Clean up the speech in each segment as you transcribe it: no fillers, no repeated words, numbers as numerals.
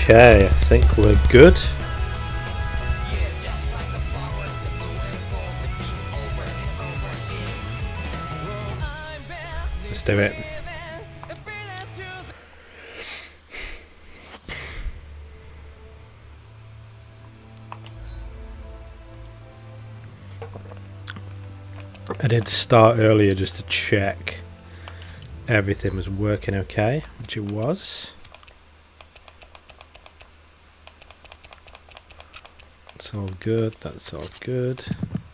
Okay, I think we're good. Let's do it. I did start earlier just to check everything was working okay, which it was. That's all good, that's all good.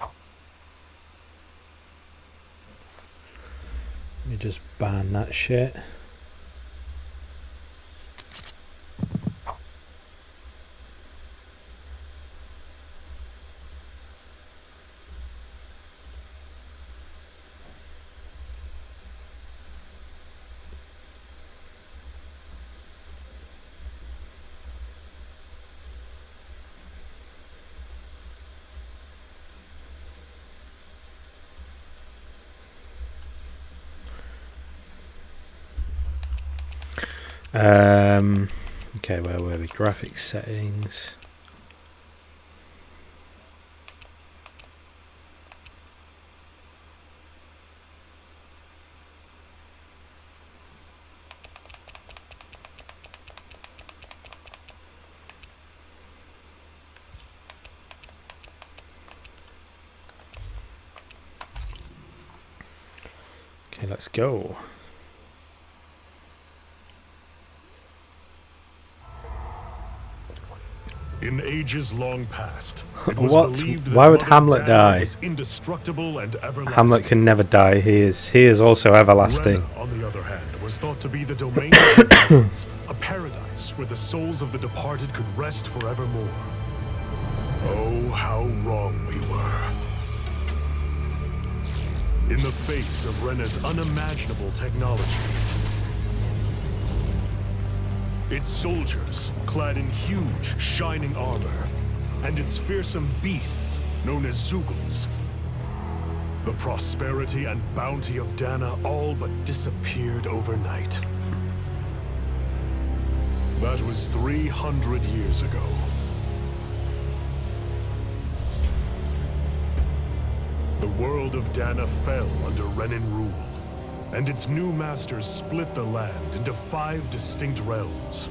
Let me just ban that shit. Okay, where were we? Graphics settings. Okay, let's go. In ages long past, it was What? believed that Why would Mother Hamlet Dana die? was indestructible and everlasting. Hamlet can never die. He is also everlasting. Rena, on the other hand, was thought to be the domain of the gods, a paradise where the souls of the departed could rest forevermore. Oh, how wrong we were. In the face of Rena's unimaginable technology, its soldiers, clad in huge, shining armor, and its fearsome beasts, known as Zeugles. The prosperity and bounty of Dana all but disappeared overnight. That was 300 years ago. The world of Dana fell under Renan rule, and its new masters split the land into 5 distinct realms.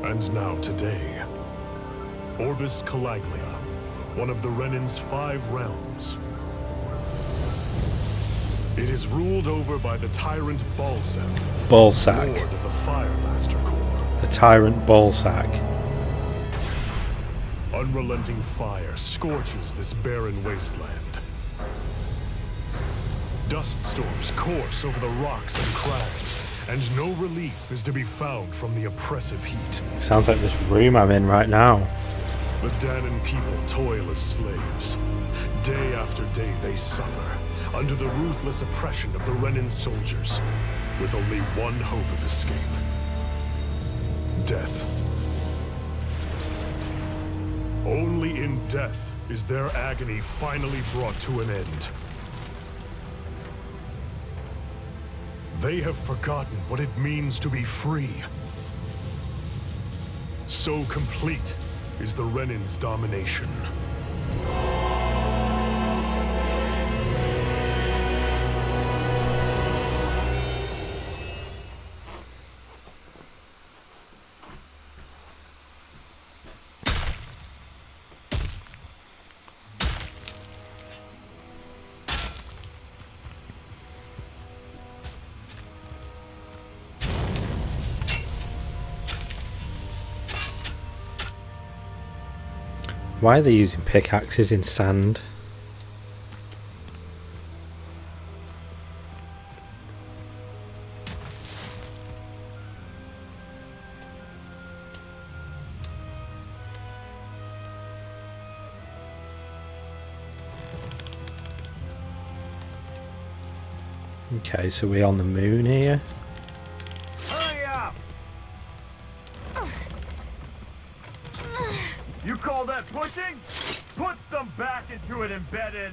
And now today, Orbis Calaglia, one of the Renan's 5 realms. It is ruled over by the tyrant Balsef, Ballsack. Lord of the Firemaster Corps. The tyrant Ballsack. Unrelenting fire scorches this barren wasteland. Dust storms course over the rocks and crags, and no relief is to be found from the oppressive heat. Sounds like this room I'm in right now. The Danan people toil as slaves. Day after day they suffer, under the ruthless oppression of the Renan soldiers, with only one hope of escape. Death. Only in death is their agony finally brought to an end. They have forgotten what it means to be free. So complete is the Renan's domination. Why are they using pickaxes in sand? Okay, so we're on the moon here. Hurry up! You call that pushing? Put some back into it, embedded.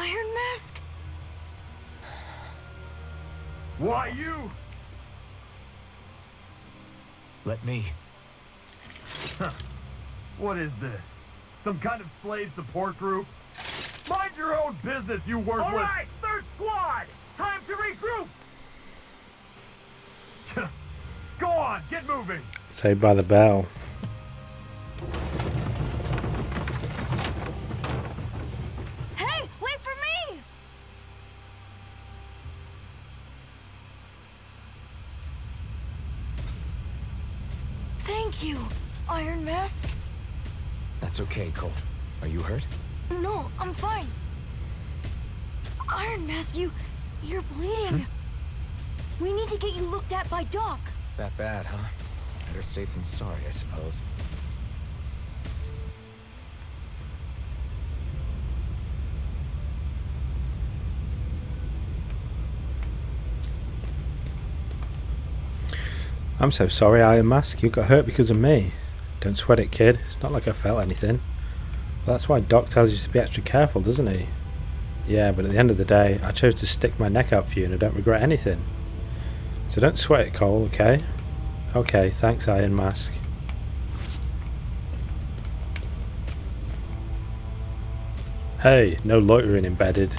Iron Mask? Why you? Let me. What is this? Some kind of slave support group? Mind your own business, you worthless! Alright, third squad! Time to regroup! Go on, get moving! Saved by the Bell. Hey, wait for me! Thank you, Iron Mask. That's okay, Cole. Are you hurt? No, I'm fine. Iron Mask, you're bleeding. We need to get you looked at by Doc. That bad, huh? Better safe than sorry, I suppose. I'm so sorry, Iron Mask. You got hurt because of me. Don't sweat it, kid. It's not like I felt anything. Well, that's why Doc tells you to be extra careful, doesn't he? Yeah, but at the end of the day, I chose to stick my neck out for you and I don't regret anything. So don't sweat it, Cole, okay? Okay, thanks, Iron Mask. Hey, no loitering embedded.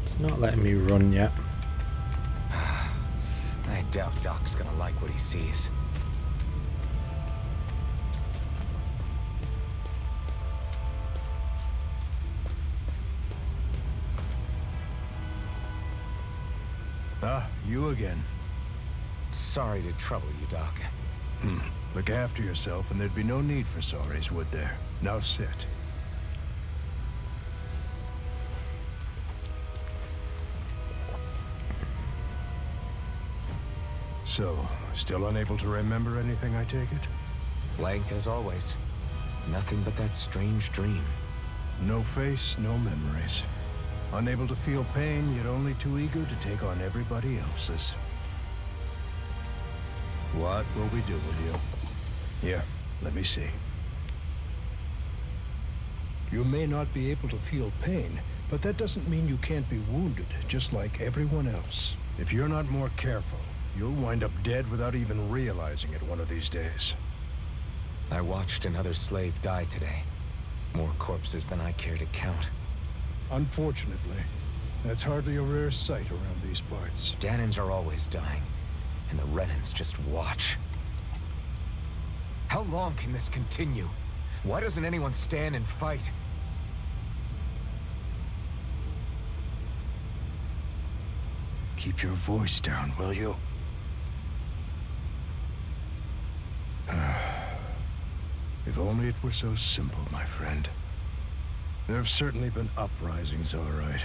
It's not letting me run yet. I doubt Doc's gonna like what he sees. Ah, you again. Sorry to trouble you, Doc. Look after yourself and there'd be no need for sorries, would there? Now sit. So, still unable to remember anything, I take it? Blank as always. Nothing but that strange dream. No face, no memories. Unable to feel pain, yet only too eager to take on everybody else's. What will we do with you? Here, let me see. You may not be able to feel pain, but that doesn't mean you can't be wounded, just like everyone else. If you're not more careful, you'll wind up dead without even realizing it one of these days. I watched another slave die today. More corpses than I care to count. Unfortunately, that's hardly a rare sight around these parts. Danans are always dying, and the Renans just watch. How long can this continue? Why doesn't anyone stand and fight? Keep your voice down, will you? If only it were so simple, my friend. There have certainly been uprisings, all right.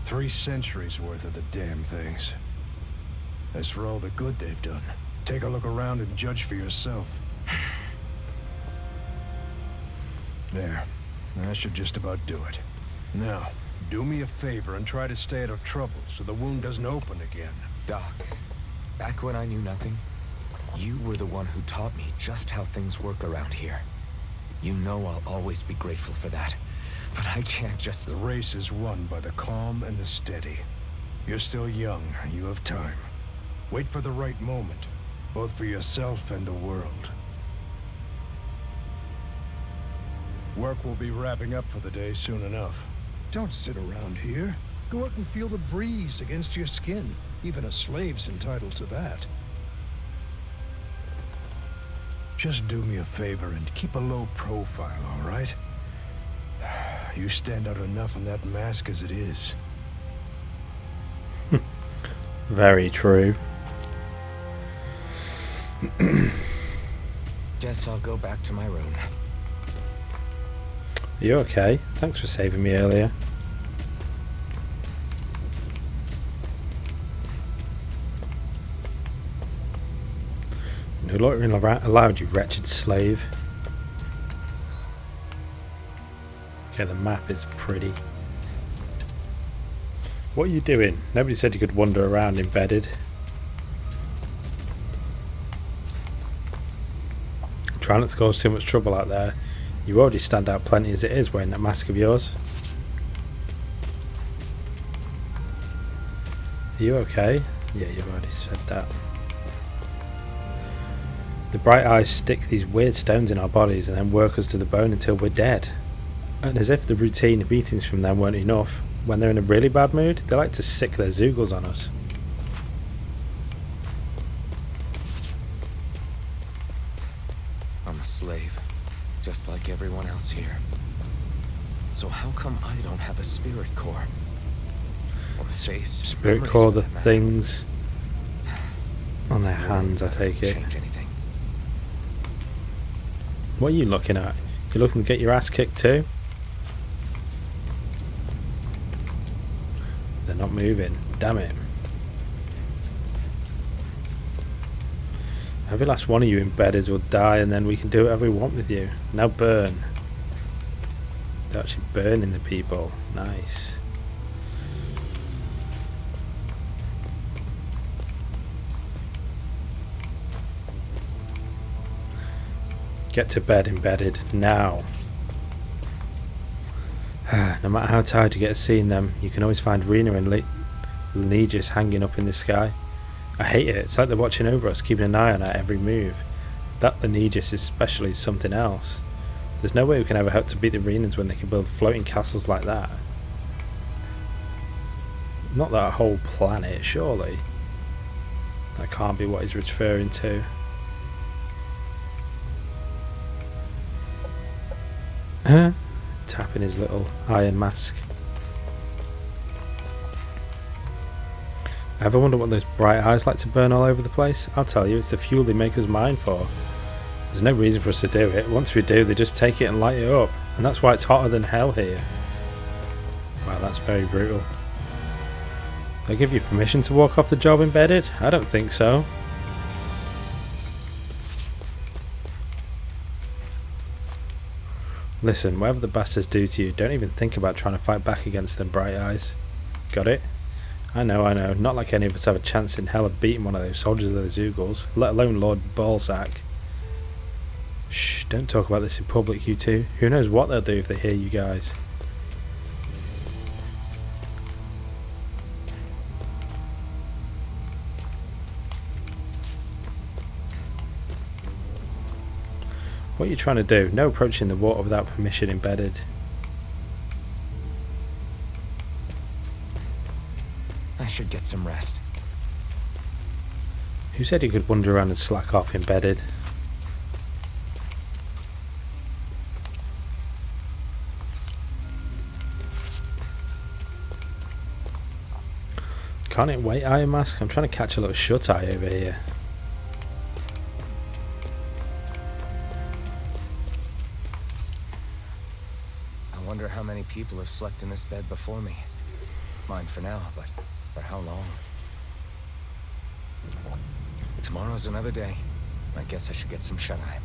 3 centuries worth of the damn things. As for all the good they've done, take a look around and judge for yourself. There. That should just about do it. Now, do me a favor and try to stay out of trouble so the wound doesn't open again. Doc, back when I knew nothing, you were the one who taught me just how things work around here. You know I'll always be grateful for that. But I can't just... The race is won by the calm and the steady. You're still young. You have time. Wait for the right moment, both for yourself and the world. Work will be wrapping up for the day soon enough. Don't sit around here. Go out and feel the breeze against your skin. Even a slave's entitled to that. Just do me a favor and keep a low profile, all right? You stand out enough in that mask as it is. Very true. Guess I'll go back to my room. Are you okay? Thanks for saving me earlier. No loitering allowed, you wretched slave. Okay, the map is pretty. What are you doing? Nobody said you could wander around embedded. Try not to cause too much trouble out there. You already stand out plenty as it is wearing that mask of yours. Are you okay? Yeah, you've already said that. The bright eyes stick these weird stones in our bodies and then work us to the bone until we're dead. And as if the routine beatings from them weren't enough, when they're in a really bad mood, they like to sick their Zeugles on us. I'm a slave, just like everyone else here. So how come I don't have a spirit core? Or face? Spirit memories core, for the that matter? things on their hands, I take it. Change anything. What are you looking at? You looking to get your ass kicked too? They're not moving. Damn it. Every last one of you embeddeds will die and then we can do whatever we want with you. Now burn. They're actually burning the people. Nice. Get to bed, embedded, now. No matter how tired you get of seeing them, you can always find Rena and Lenegis hanging up in the sky. I hate it. It's like they're watching over us, keeping an eye on our every move. That Lenegis especially is something else. There's no way we can ever hope to beat the Renans when they can build floating castles like that. Not that whole planet, surely. That can't be what he's referring to. Huh? Tapping his little iron mask. Ever wonder what those bright eyes like to burn all over the place? I'll tell you, it's the fuel they make us mine for. There's no reason for us to do it. Once we do, they just take it and light it up. And that's why it's hotter than hell here. Wow, that's very brutal. They give you permission to walk off the job, embedded? I don't think so. Listen, whatever the bastards do to you, don't even think about trying to fight back against them, bright eyes. Got it? I know. Not like any of us have a chance in hell of beating one of those soldiers of the Zeugles, let alone Lord Balzac. Shh, don't talk about this in public, you two. Who knows what they'll do if they hear you guys. What are you trying to do? No approaching the water without permission, embedded. I should get some rest. Who said you could wander around and slack off, embedded? Can't it wait, Iron Mask? I'm trying to catch a little shut-eye over here. I wonder how many people have slept in this bed before me. Mine for now, but for how long? Tomorrow's another day. I guess I should get some shut-eye.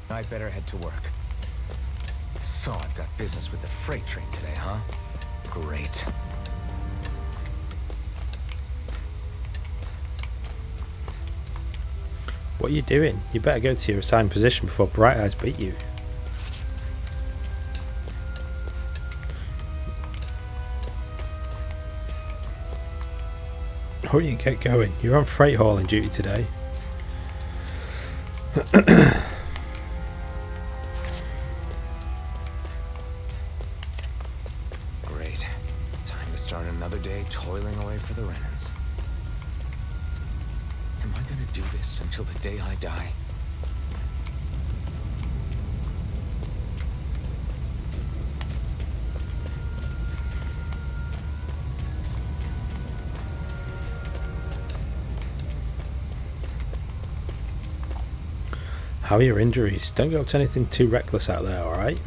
I'd better head to work. So I've got business with the freight train today, huh? Great. What are you doing? You better go to your assigned position before Bright Eyes beat you. Hurry and get going. You're on freight hauling duty today. Great. Time to start another day toiling away for the Renans. Am I gonna do this until the day I die? How are your injuries? Don't go up to anything too reckless out there, alright?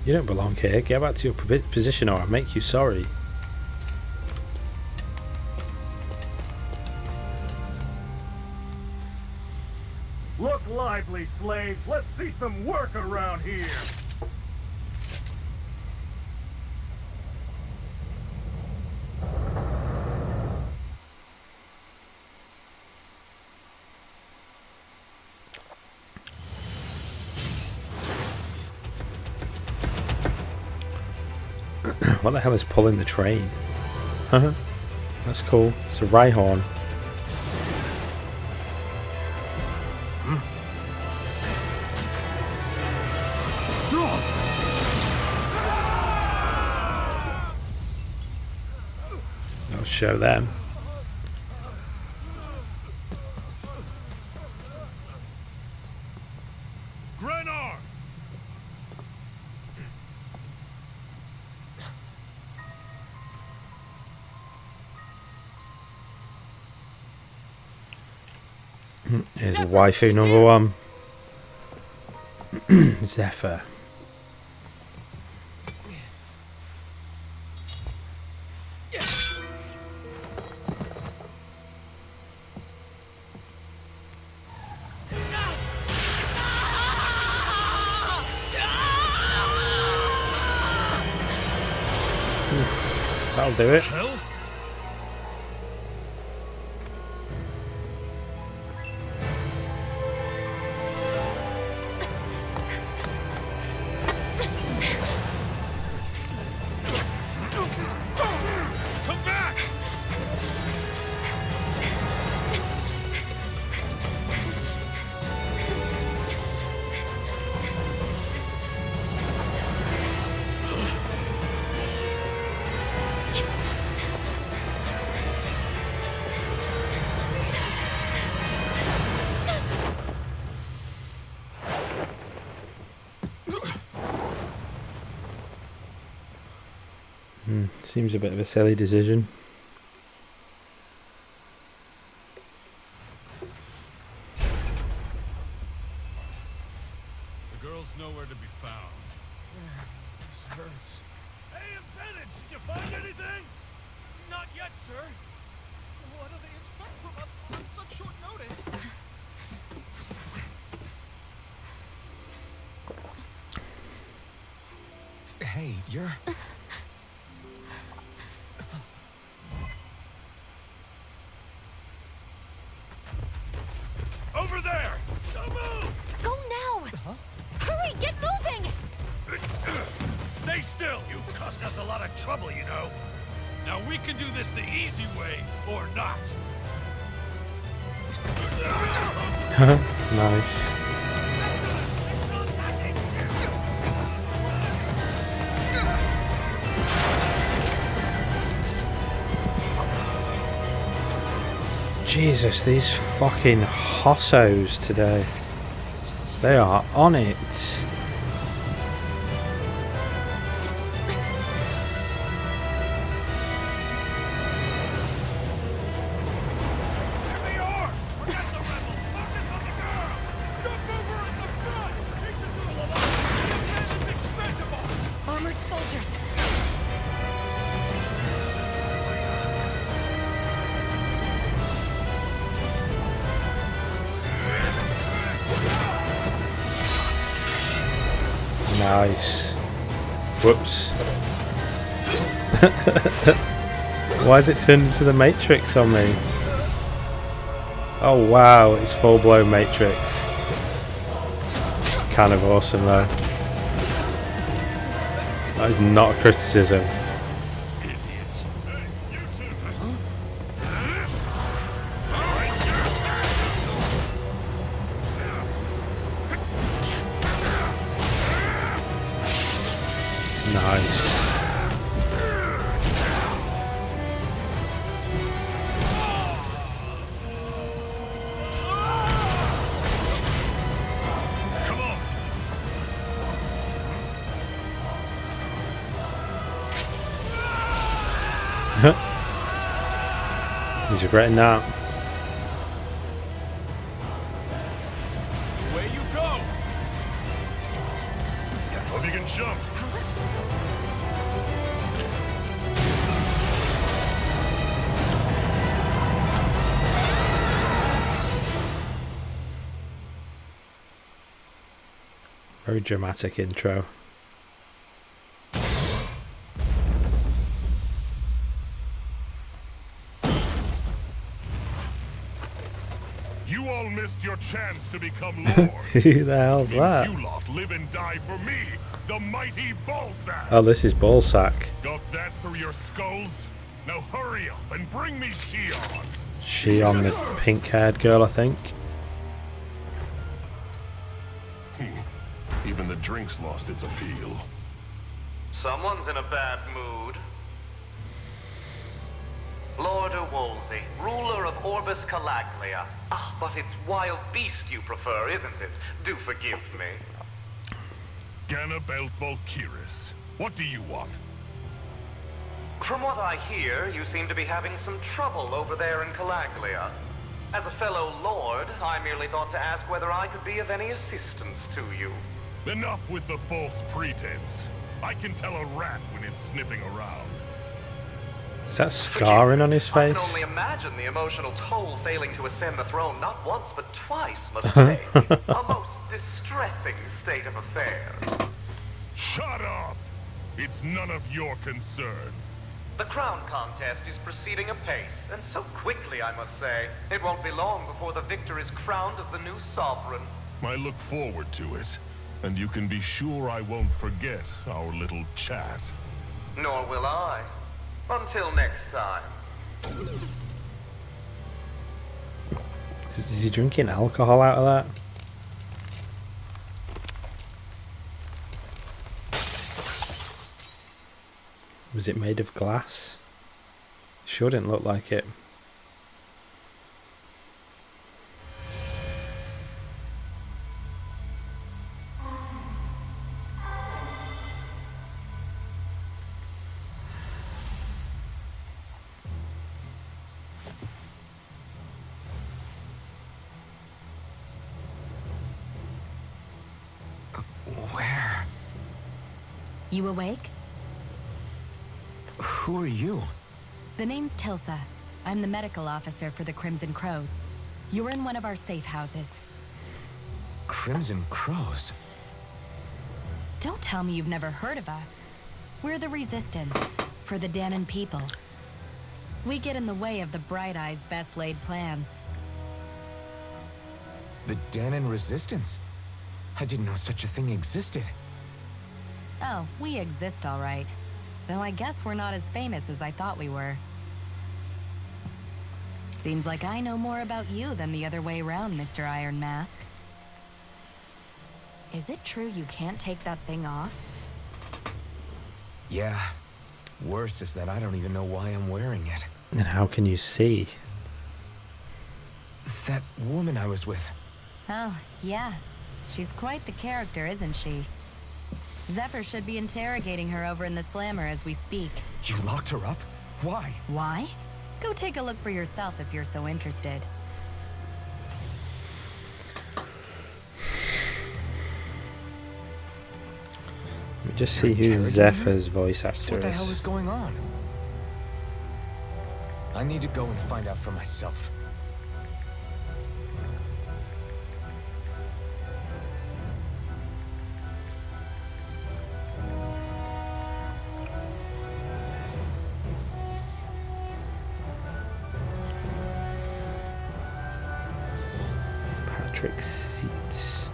You don't belong here. Get back to your position or I'll make you sorry. Look lively, slaves. Let's see some work around here. What the hell is pulling the train? That's cool. It's a Rhyhorn. I'll show them. Grenar! Here's waifu number one. Zephyr. That'll do it. Hell? Come back! Seems a bit of a silly decision. The girl's nowhere to be found. This hurts. Hey, Bennett, did you find anything? Not yet, sir. What do they expect from us on such short notice? Hey, you're... Over there! Don't move! Go now! Hurry, get moving! Stay still! You caused us a lot of trouble, you know. Now we can do this the easy way, or not. Nice. Jesus, these fucking hossos today. They are on it. Here they are! Forget the rebels! Focus on the girl! Jump over at the front! Take the girl alive! The man is expendable! Armored soldiers! Nice. Whoops. Why is it turned into the Matrix on me? Oh wow, it's full blown Matrix. Kind of awesome though. That is not a criticism. Idiots. Hey, you two! Nice. Come on! He's regretting that. Away you go! Hope you can jump. Very dramatic intro. You all missed your chance to become Lord. Who the hell's Means that? you lot live and die for me, the mighty Ballsack. Oh, this is Ballsack. Got that through your skulls? Now hurry up and bring me Shion. She on the pink-haired girl, I think. Even the drink's lost its appeal. Someone's in a bad mood. Lord Wolsey, ruler of Orbis Calaglia. Ah, but it's wild beast you prefer, isn't it? Do forgive me. Ganabelt Volkiris. What do you want? From what I hear, you seem to be having some trouble over there in Calaglia. As a fellow lord, I merely thought to ask whether I could be of any assistance to you. Enough with the false pretense. I can tell a rat when it's sniffing around. Is that scarring on his I face? can only imagine the emotional toll failing to ascend the throne not once but twice must take. A most distressing state of affairs. Shut up! It's none of your concern. The crown contest is proceeding apace, and so quickly, I must say. It won't be long before the victor is crowned as the new sovereign. I look forward to it, and you can be sure I won't forget our little chat. Nor will I. Until next time. Is he drinking alcohol out of that? Was it made of glass? Sure didn't look like it. Where? You awake? Who are you? The name's Tilsa. I'm the medical officer for the Crimson Crows. You're in one of our safe houses. Crimson Crows? Don't tell me you've never heard of us. We're the Resistance, for the Danon people. We get in the way of the Bright Eye's best laid plans. The Danon Resistance? I didn't know such a thing existed. Oh, we exist all right. Though I guess we're not as famous as I thought we were. Seems like I know more about you than the other way around, Mr. Iron Mask. Is it true you can't take that thing off? Yeah. Worse is that I don't even know why I'm wearing it. And how can you see? That woman I was with. Oh, yeah. She's quite the character, isn't she? Zephyr should be interrogating her over in the Slammer as we speak. You locked her up? Why? Why? Go take a look for yourself if you're so interested. Let me just see who Interrogating her? Zephyr's voice actor What the hell is is. going on? I need to go and find out for myself. Patrick Seats.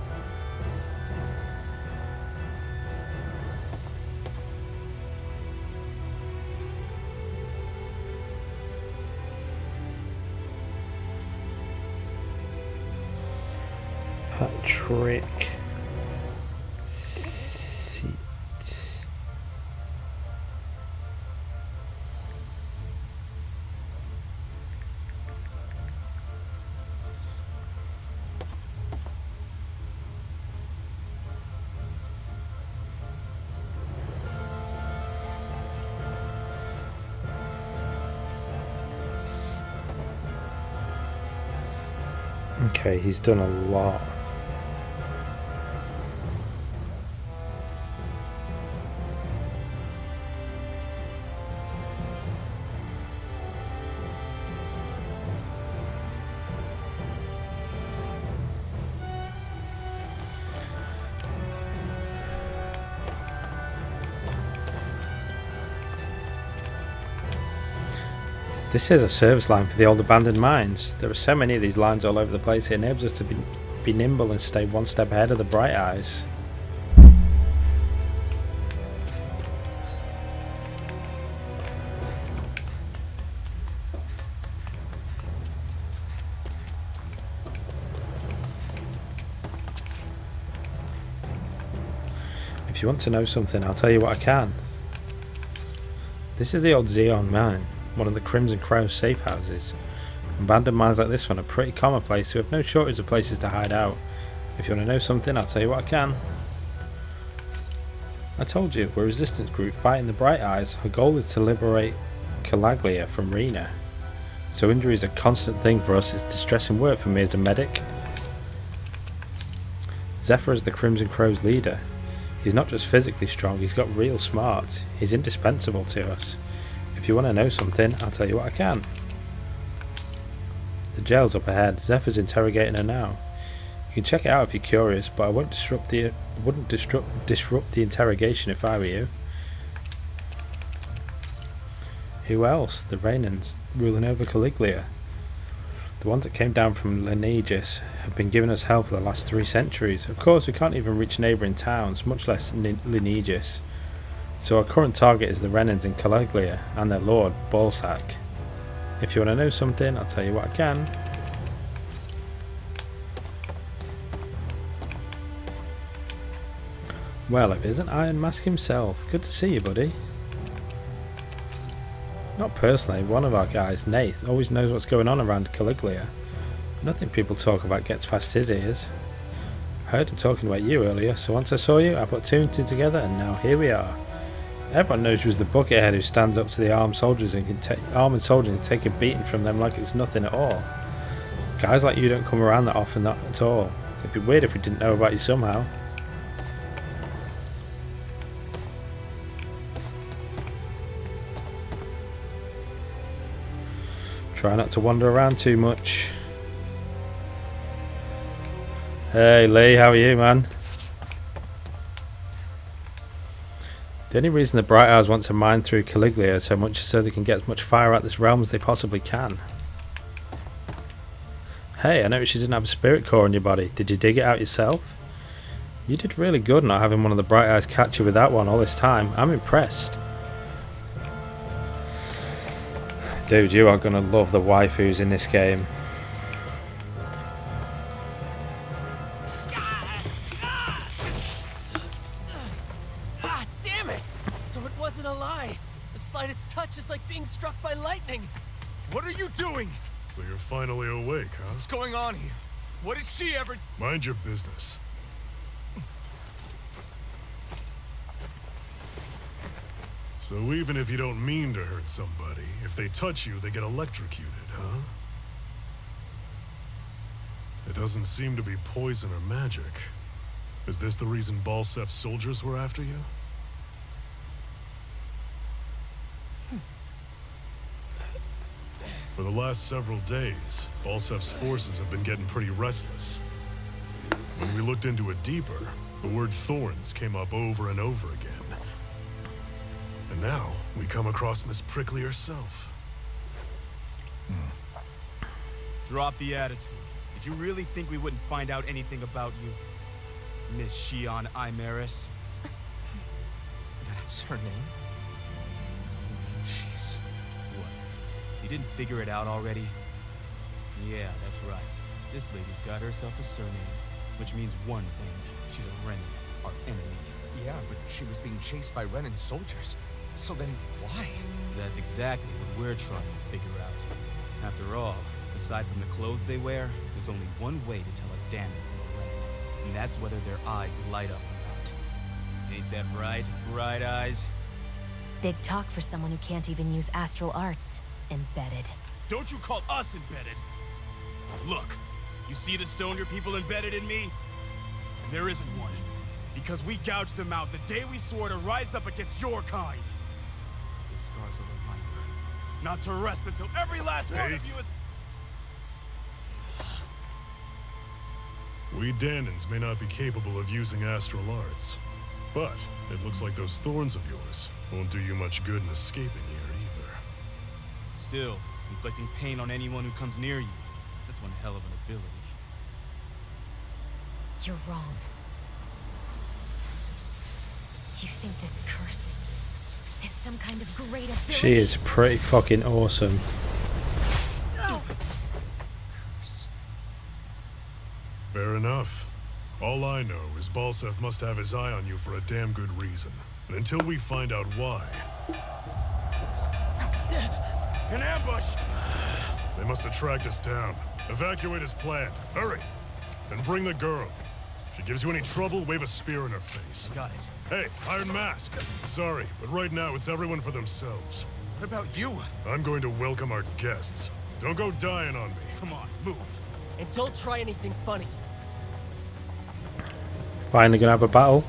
Patrick Seats. Okay, he's done a lot. This is a service line for the old abandoned mines. There are so many of these lines all over the place, it enables us to be nimble and stay one step ahead of the Bright Eyes. If you want to know something, I'll tell you what I can. This is the old Xeon mine, one of the Crimson Crow's safe houses. Abandoned mines like this one are pretty commonplace, so we have no shortage of places to hide out. If you want to know something, I'll tell you what I can. I told you, we're a resistance group fighting the Bright Eyes. Our goal is to liberate Calaglia from Rena. So injury is a constant thing for us, it's distressing work for me as a medic. Zephyr is the Crimson Crow's leader. He's not just physically strong, he's got real smarts. He's indispensable to us. If you want to know something, I'll tell you what I can. The jail's up ahead. Zephyr's interrogating her now. You can check it out if you're curious, but I wouldn't disrupt the interrogation if I were you. Who else? The Raynans ruling over Caliglia. The ones that came down from Lineages have been giving us hell for the last 3 centuries. Of course, we can't even reach neighbouring towns, much less Lineages. So our current target is the Renans in Caliglia and their lord, Balsac. If you want to know something, I'll tell you what I can. Well, it isn't Iron Mask himself. Good to see you, buddy. Not personally, one of our guys, Nath, always knows what's going on around Caliglia. Nothing people talk about gets past his ears. I heard him talking about you earlier, so once I saw you, I put 2 and 2 together, and now here we are. Everyone knows you was the buckethead who stands up to the armed soldiers and can take a beating from them like it's nothing at all. Guys like you don't come around that often, not at all. It'd be weird if we didn't know about you somehow. Try not to wander around too much. Hey Lee, how are you, man? The only reason the Bright Eyes want to mine through Caliglia so much is so they can get as much fire out this realm as they possibly can. Hey, I noticed you didn't have a spirit core in your body. Did you dig it out yourself? You did really good not having one of the Bright Eyes catch you with that one all this time. I'm impressed. Dude, you are going to love the waifus in this game. Ah, damn it! So it wasn't a lie. The slightest touch is like being struck by lightning. What are you doing? So you're finally awake, huh? What's going on here? What did she ever... Mind your business. So even if you don't mean to hurt somebody, if they touch you, they get electrocuted, huh? It doesn't seem to be poison or magic. Is this the reason Balsef's soldiers were after you? For the last several days, Balsef's forces have been getting pretty restless. When we looked into it deeper, the word Thorns came up over and over again. And now, we come across Miss Prickly herself. Drop the attitude. Did you really think we wouldn't find out anything about you? Miss Shion Imaris? That's her name? Jeez. What? You didn't figure it out already? Yeah, that's right. This lady's got herself a surname, which means one thing. She's a Renan, our enemy. Yeah, but she was being chased by Renan soldiers. So then, why? That's exactly what we're trying to figure out. After all, aside from the clothes they wear, there's only one way to tell a Danon from a Renan, and that's whether their eyes light up or not. Ain't that right, Bright Eyes? Big talk for someone who can't even use astral arts. Embedded. Don't you call us embedded! Look, you see the stone your people embedded in me? There isn't one. Because we gouged them out the day we swore to rise up against your kind. The scar's a reminder. Not to rest until every last one of you is... We Danons may not be capable of using astral arts, but it looks like those thorns of yours won't do you much good in escaping here either. Still, Inflicting pain on anyone who comes near you. That's one hell of an ability. You're wrong. You think this curse is some kind of great ability? She is pretty fucking awesome. Curse. Fair enough. All I know is Balsef must have his eye on you for a damn good reason. And until we find out why... An ambush! They must have tracked us down. Evacuate as planned. Hurry! And bring the girl. If she gives you any trouble, wave a spear in her face. Got it. Hey, Iron Mask. Sorry, but right now it's everyone for themselves. What about you? I'm going to welcome our guests. Don't go dying on me. Come on, move. And don't try anything funny. Finally gonna have a battle.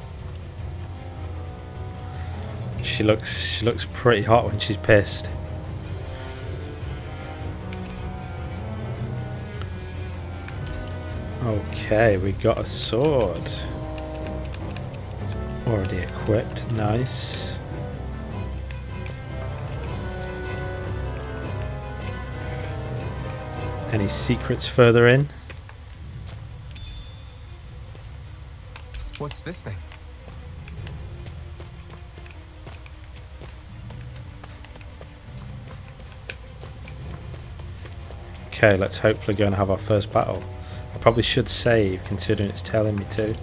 She looks pretty hot when she's pissed. Okay, we got a sword. It's already equipped, nice. Any secrets further in? What's this thing? Okay, let's hopefully go and have our first battle. I probably should save, considering it's telling me to.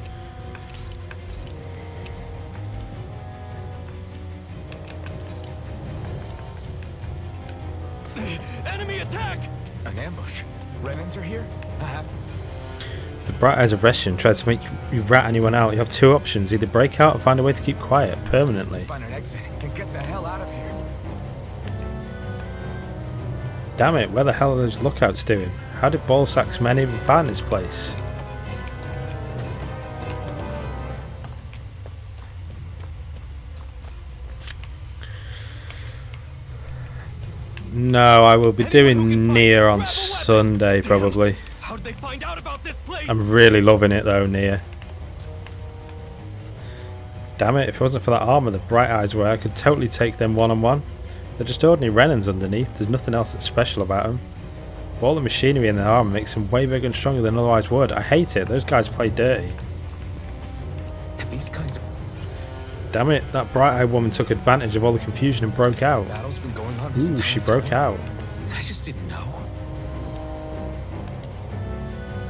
Enemy attack! An ambush. Renans are here? I have... If the Bright Eyes of Reshion try to make you rat anyone out, you have two options. Either break out or find a way to keep quiet permanently. Find an exit and get the hell out of here. Damn it, where the hell are those lookouts doing? How did Ballsack's men even find this place? No, I will be doing Nier on Sunday probably. How did they find out about this place? I'm really loving it though, Nier. Damn it, if it wasn't for that armor the Bright Eyes wear, I could totally take them one-on-one. They're just ordinary Renans underneath, there's nothing else that's special about them. But all the machinery in their armor makes them way bigger and stronger than otherwise would. I hate it, those guys play dirty. Have these kinds of Damn it, that Bright-Eyed woman took advantage of all the confusion and broke out. battles been going on this Ooh, time she too? broke out. I just didn't know.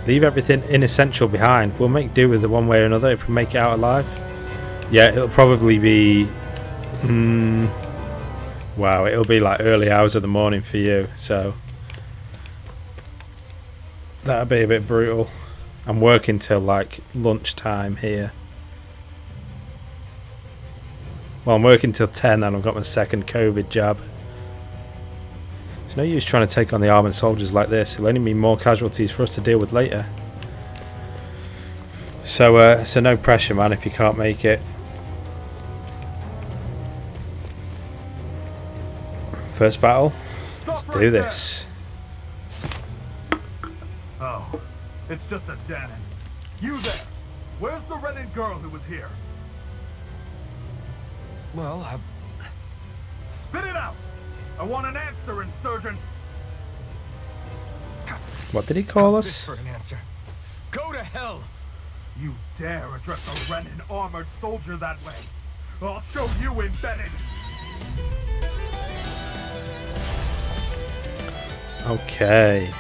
Leave everything inessential behind. We'll make do with it one way or another if we make it out alive. Yeah, it'll probably be... wow, it'll be like early hours of the morning for you, so... that'll be a bit brutal. I'm working till like lunchtime here. Well, I'm working till 10 and I've got my second COVID jab. There's no use trying to take on the armoured soldiers like this. It'll only mean more casualties for us to deal with later. So no pressure, man, if you can't make it. First battle. Let's do this. Oh, it's just a Danon. You there! Where's the Renan girl who was here? Well, Spit it out! I want an answer, insurgent! What did he call how's this us? for an answer? Go to hell! You dare address a Renan armored soldier that way? I'll show you embedded! Okay.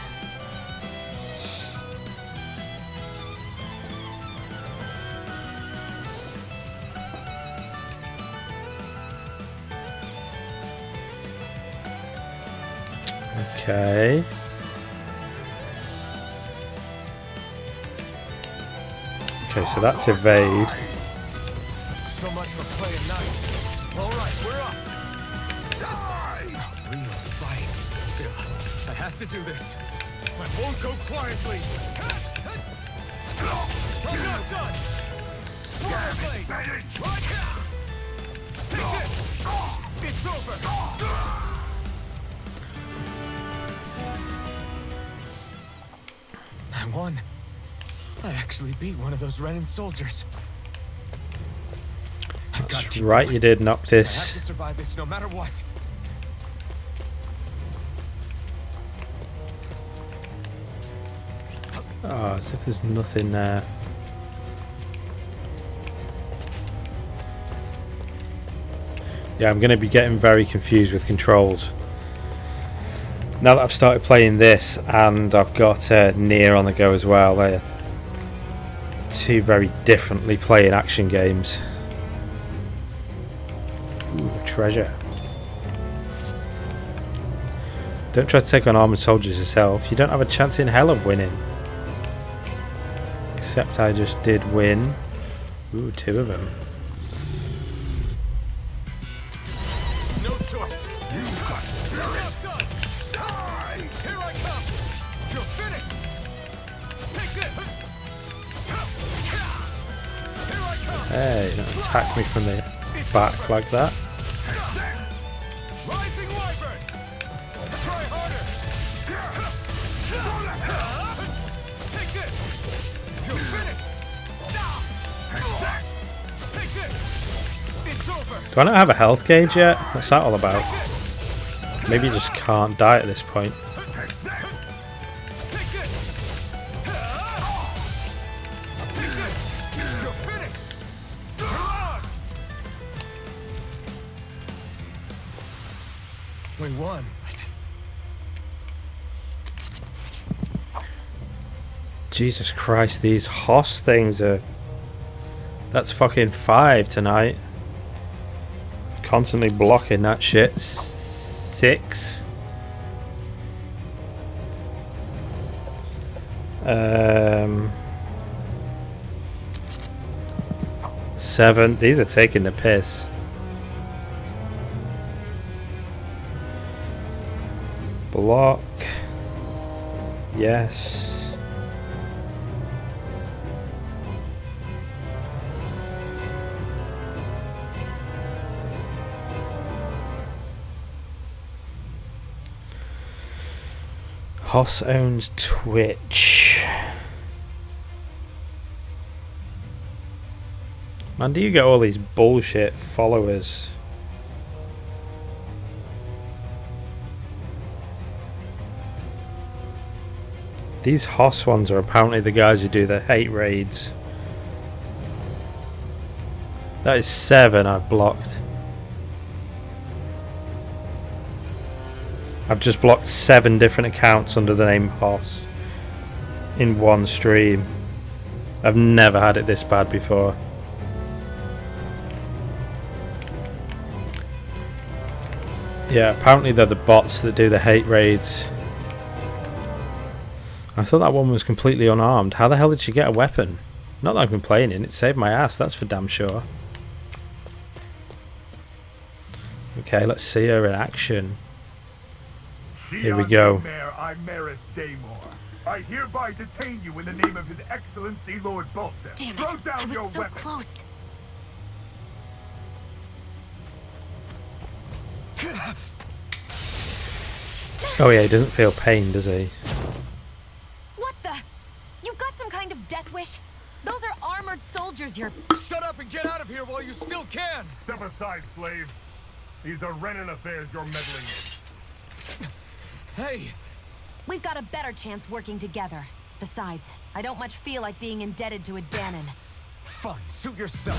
Okay. Okay, so that's evade. So much for playing nice. Alright, we're up! A real fight. Still, I have to do this. I won't go quietly. I'm not done! Sword blade! Right now! Take this! It's over! I won. I actually beat one of those Renan soldiers. I've got to That's keep right, going. you did, I have to Noctis. survive this no matter what. Oh, as if there's nothing there. Yeah, I'm going to be getting very confused with controls. Now that I've started playing this and I've got Nier on the go as well, they're two very differently playing action games. Ooh, treasure. Don't try to take on armored soldiers yourself. You don't have a chance in hell of winning. Except I just did win. Ooh, 2 of them. No choice. You got done. Die! Here I come. You're finished. Take this. Here I come. Hey, don't attack me from the back like that. Rising Wyvern. Try harder. Take this. You're finished. Take this. It's over. Do I not have a health gauge yet? What's that all about? Maybe you just can't die at this point. Take this. Take this. You're finished. We won. Jesus Christ, these Hoss things are... That's fucking 5 tonight. Constantly blocking that shit. 6. 7. These are taking the piss. Block. Yes. Hoss owns Twitch. Man, do you get all these bullshit followers? These Hoss ones are apparently the guys who do the hate raids. That is 7 I've blocked. I've just blocked 7 different accounts under the name Hoss in one stream. I've never had it this bad before. Yeah, apparently they're the bots that do the hate raids. I thought that one was completely unarmed. How the hell did she get a weapon? Not that I'm complaining, it saved my ass, that's for damn sure. Okay, let's see her in action. Here we go. Mayor, I'm Maris Daymore. I hereby detain you in the name of His Excellency Lord Bolton. Damn Throw it! down I your was so weapon. close. Oh yeah, he doesn't feel pain, does he? What the? You've got some kind of death wish? Those are armored soldiers you're... Shut up and get out of here while you still can. Step aside, slave. These are Renan affairs you're meddling in. Hey. We've got a better chance working together. Besides, I don't much feel like being indebted to a Danon. Fine, suit yourself.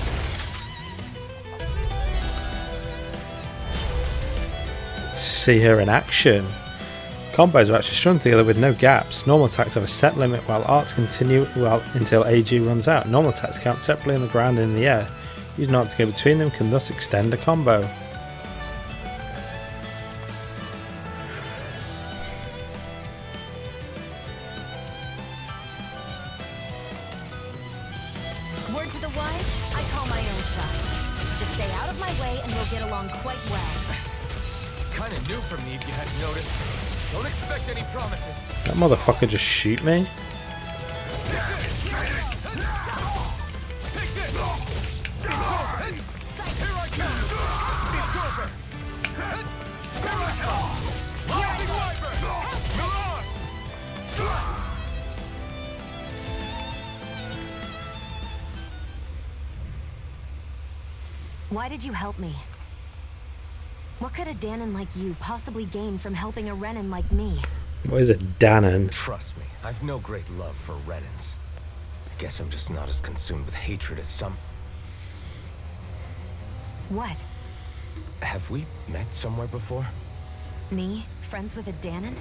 See her in action. Combos are actually strung together with no gaps. Normal attacks have a set limit while arts continue until AG runs out. Normal attacks count separately on the ground and in the air. Using art to go between them can thus extend a combo. Word to the wise, I call my own shot. Just stay out of my way and we'll get along quite well. Kinda new for me if you hadn't noticed. Don't expect any promises. That motherfucker just shoot me? Why did you help me? What could a Danon like you possibly gain from helping a Renan like me? What is a Danon? Trust me, I've no great love for Renans. I guess I'm just not as consumed with hatred as some. What? Have we met somewhere before? Me? Friends with a Danon?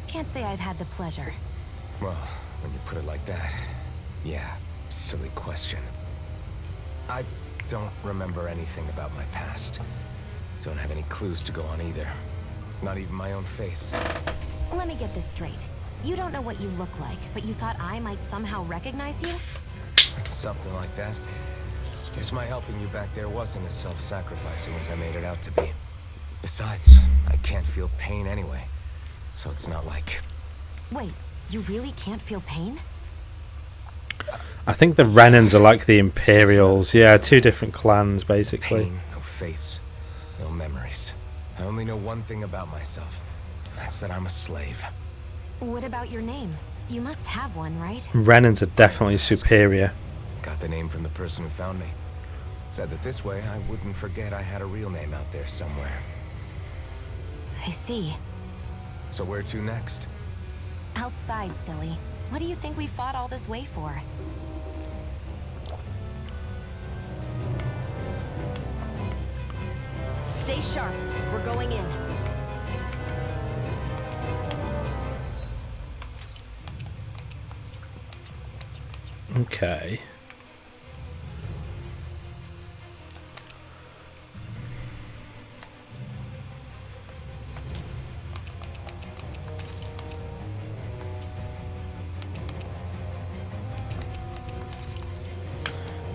Can't say I've had the pleasure. Well, when you put it like that, yeah, silly question. I don't remember anything about my past. Don't have any clues to go on either. Not even my own face. Let me get this straight. You don't know what you look like, but you thought I might somehow recognize you? Something like that. Guess my helping you back there wasn't as self-sacrificing as I made it out to be. Besides, I can't feel pain anyway. So it's not like... Wait, you really can't feel pain? I think the Renans are like the Imperials. Yeah, two different clans, basically. Pain, no face, no memories. I only know one thing about myself. That's that I'm a slave. What about your name? You must have one, right? Renans are definitely superior. Got the name from the person who found me. Said that this way I wouldn't forget I had a real name out there somewhere. I see. So where to next? Outside, silly. What do you think we fought all this way for? Stay sharp. We're going in. Okay.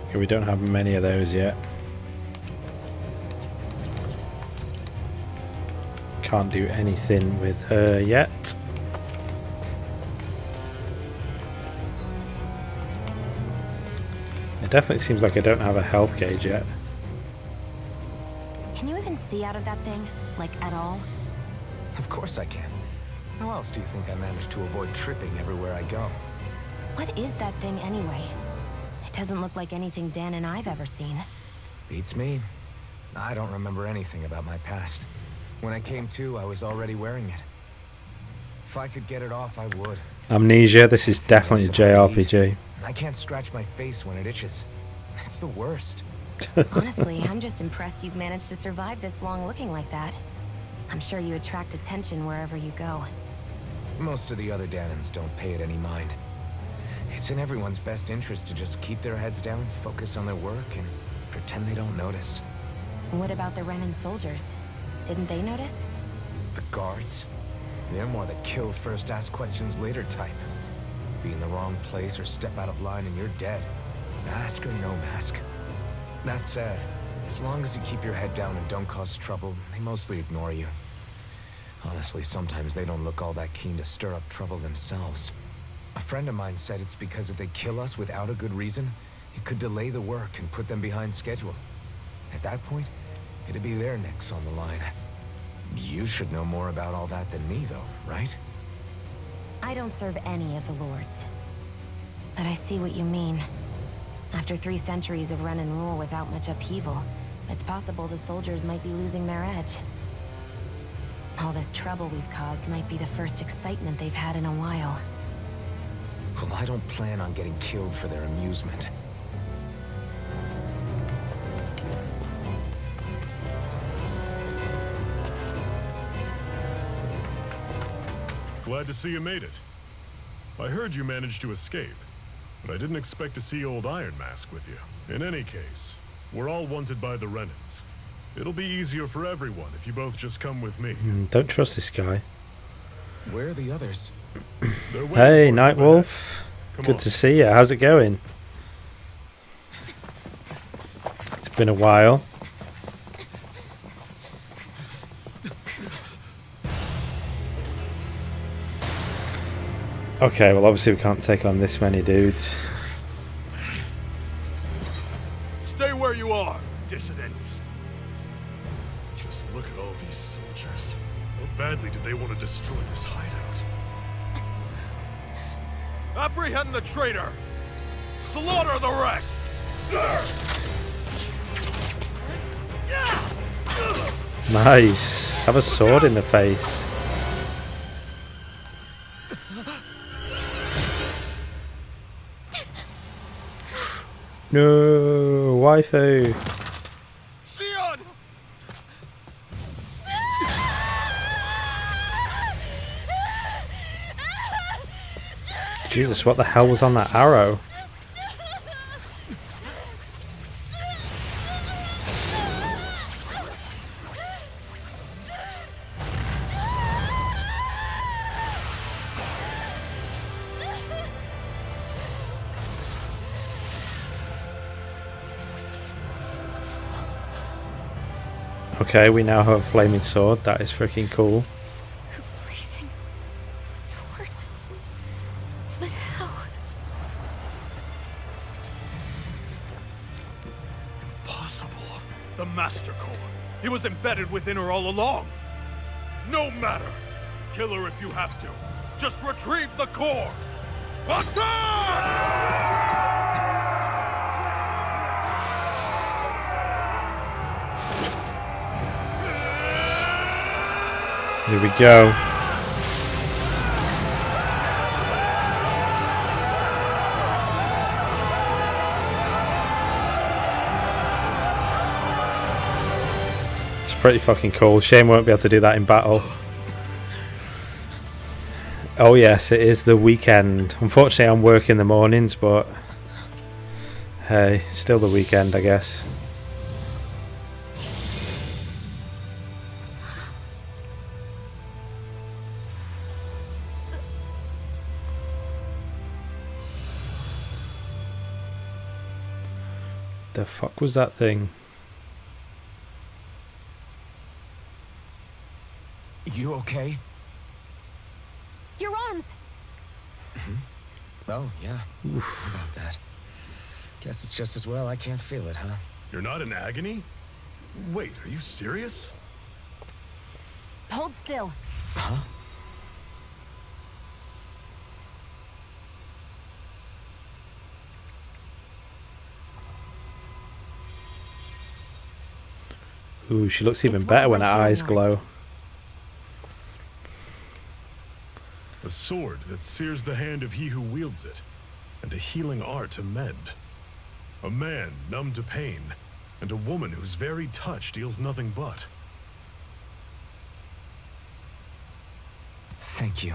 Okay, we don't have many of those yet. Can't do anything with her yet. It definitely seems like I don't have a health gauge yet. Can you even see out of that thing? Like, at all? Of course I can. How else do you think I managed to avoid tripping everywhere I go? What is that thing anyway? It doesn't look like anything Dan and I've ever seen. Beats me. I don't remember anything about my past. When I came to, I was already wearing it. If I could get it off, I would. Amnesia, this is definitely a JRPG. I can't scratch my face when it itches. It's the worst. Honestly, I'm just impressed you've managed to survive this long looking like that. I'm sure you attract attention wherever you go. Most of the other Danons don't pay it any mind. It's in everyone's best interest to just keep their heads down, focus on their work, and pretend they don't notice. What about the Renan soldiers? Didn't they notice? The guards? They're more the kill first, ask questions later type. Be in the wrong place or step out of line and you're dead. Mask or no mask. That said, as long as you keep your head down and don't cause trouble, they mostly ignore you. Honestly, sometimes they don't look all that keen to stir up trouble themselves. A friend of mine said it's because if they kill us without a good reason, it could delay the work and put them behind schedule. At that point, it'd be their necks on the line. You should know more about all that than me, though, right? I don't serve any of the lords. But I see what you mean. After 3 centuries of Renan rule without much upheaval, it's possible the soldiers might be losing their edge. All this trouble we've caused might be the first excitement they've had in a while. Well, I don't plan on getting killed for their amusement. Glad to see you made it. I heard you managed to escape, but I didn't expect to see old Iron Mask with you. In any case, we're all wanted by the Renans. It'll be easier for everyone if you both just come with me. Don't trust this guy. Where are the others? Hey, Nightwolf. Good to see you. How's it going? It's been a while. Okay, well obviously we can't take on this many dudes. Stay where you are, dissidents. Just look at all these soldiers. How badly did they want to destroy this hideout? Apprehend the traitor! Slaughter the rest! Nice. Have a sword in the face. No, waifu. Shion! Jesus, what the hell was on that arrow? Okay, we now have a flaming sword. That is freaking cool. A blazing sword? But how? Impossible. The Master Core. He was embedded within her all along. No matter. Kill her if you have to. Just retrieve the core. Here we go. It's pretty fucking cool. Shame we won't be able to do that in battle. Oh yes, it is the weekend. Unfortunately I'm working in the mornings, but hey, still the weekend I guess. The fuck was that thing? You okay? Your arms! Oh, yeah. How about that? Guess it's just as well I can't feel it, huh? You're not in agony? Wait, are you serious? Hold still. Huh? Ooh, she looks even It's better one when of her my eyes healing glow. arts. A sword that sears the hand of he who wields it, and a healing art to mend. A man numb to pain, and a woman whose very touch deals nothing but. Thank you.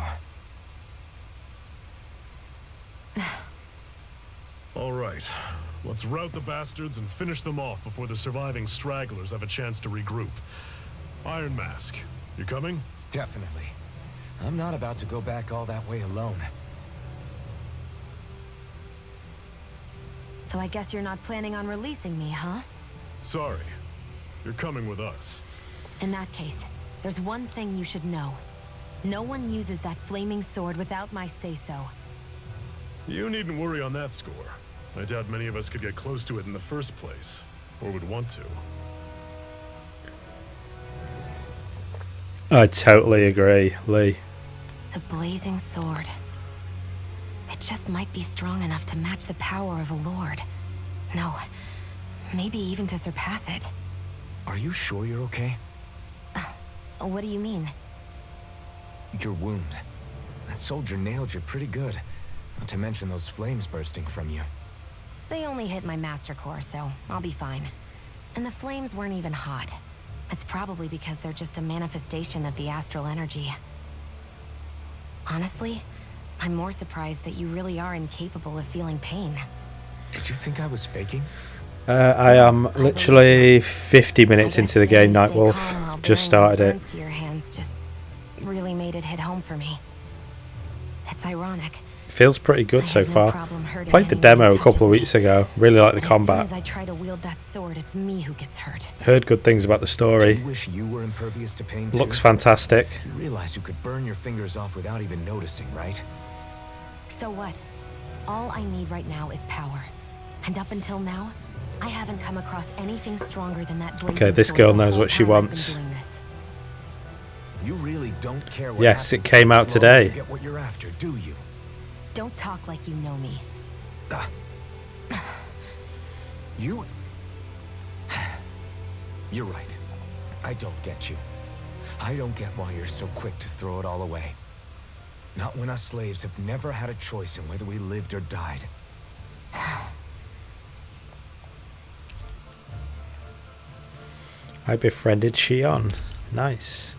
All right, let's rout the bastards and finish them off before the surviving stragglers have a chance to regroup. Iron Mask, you coming? Definitely. I'm not about to go back all that way alone. So I guess you're not planning on releasing me, huh? Sorry, you're coming with us. In that case, there's one thing you should know. No one uses that flaming sword without my say-so. You needn't worry on that score. I doubt many of us could get close to it in the first place, or would want to. I totally agree, Lee. The blazing sword. It just might be strong enough to match the power of a lord. No, maybe even to surpass it. Are you sure you're okay? What do you mean? Your wound. That soldier nailed you pretty good. Not to mention those flames bursting from you. They only hit my master core, so I'll be fine. And the flames weren't even hot. It's probably because they're just a manifestation of the astral energy. Honestly, I'm more surprised that you really are incapable of feeling pain. Did you think I was faking? I am literally 50 minutes into the game, Nightwolf. Just started it. To your hands just really made it hit home for me. It's ironic. Feels pretty good I so have no far. problem hurting Played the anyone demo who a couple touches of me. weeks ago. Really like the But combat. As soon as I try to wield that sword, it's me who gets hurt. Heard good things about the Do story. you wish you were impervious to pain too? Looks fantastic. You realize you could burn your fingers off without even noticing, right? So what? All I need right now is power. And up until now, I haven't come across anything stronger than that blazing Okay, this sword girl the knows whole what she time I've been wants. doing this. You really don't care what Yes, it happens came out as long as you today. get what you're after, do you? Don't talk like you know me. You... You're right. I don't get you. I don't get why you're so quick to throw it all away. Not when us slaves have never had a choice in whether we lived or died. I befriended Shion. Nice.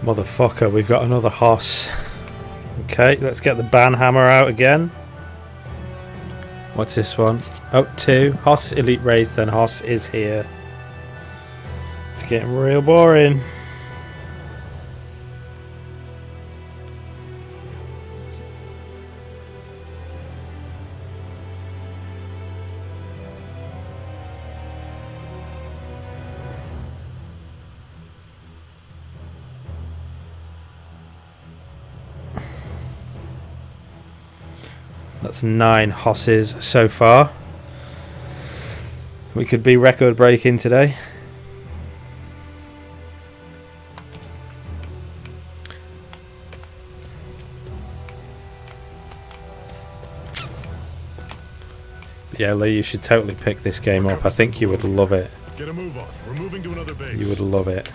Motherfucker, we've got another Hoss. Okay, let's get the Banhammer out again. What's this one? Oh, 2. Hoss Elite Raised, then Hoss is here. It's getting real boring. That's 9 Hosses so far. We could be record breaking today. Yeah, Lee, you should totally pick this game up. I think you would love it. Get a move on. We're moving to another base. You would love it.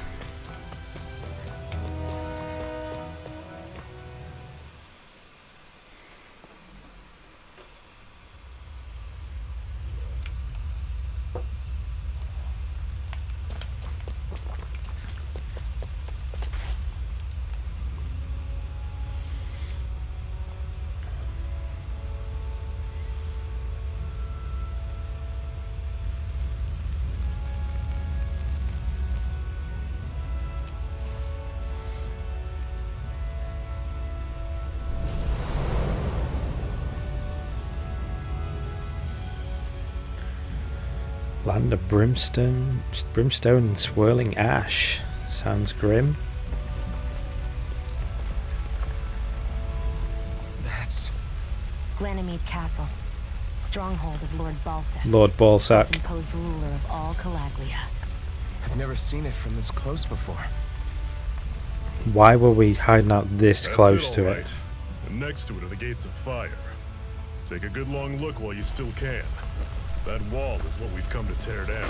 Land of brimstone and swirling ash. Sounds grim. That's Glanamede Castle, stronghold of Lord Balseth. Lord Balsac. Imposed ruler of all Calaglia. I've never seen it from this close before. Why were we hiding out this That's close to all right. it? And next to it are the gates of fire. Take a good long look while you still can. That wall is what we've come to tear down.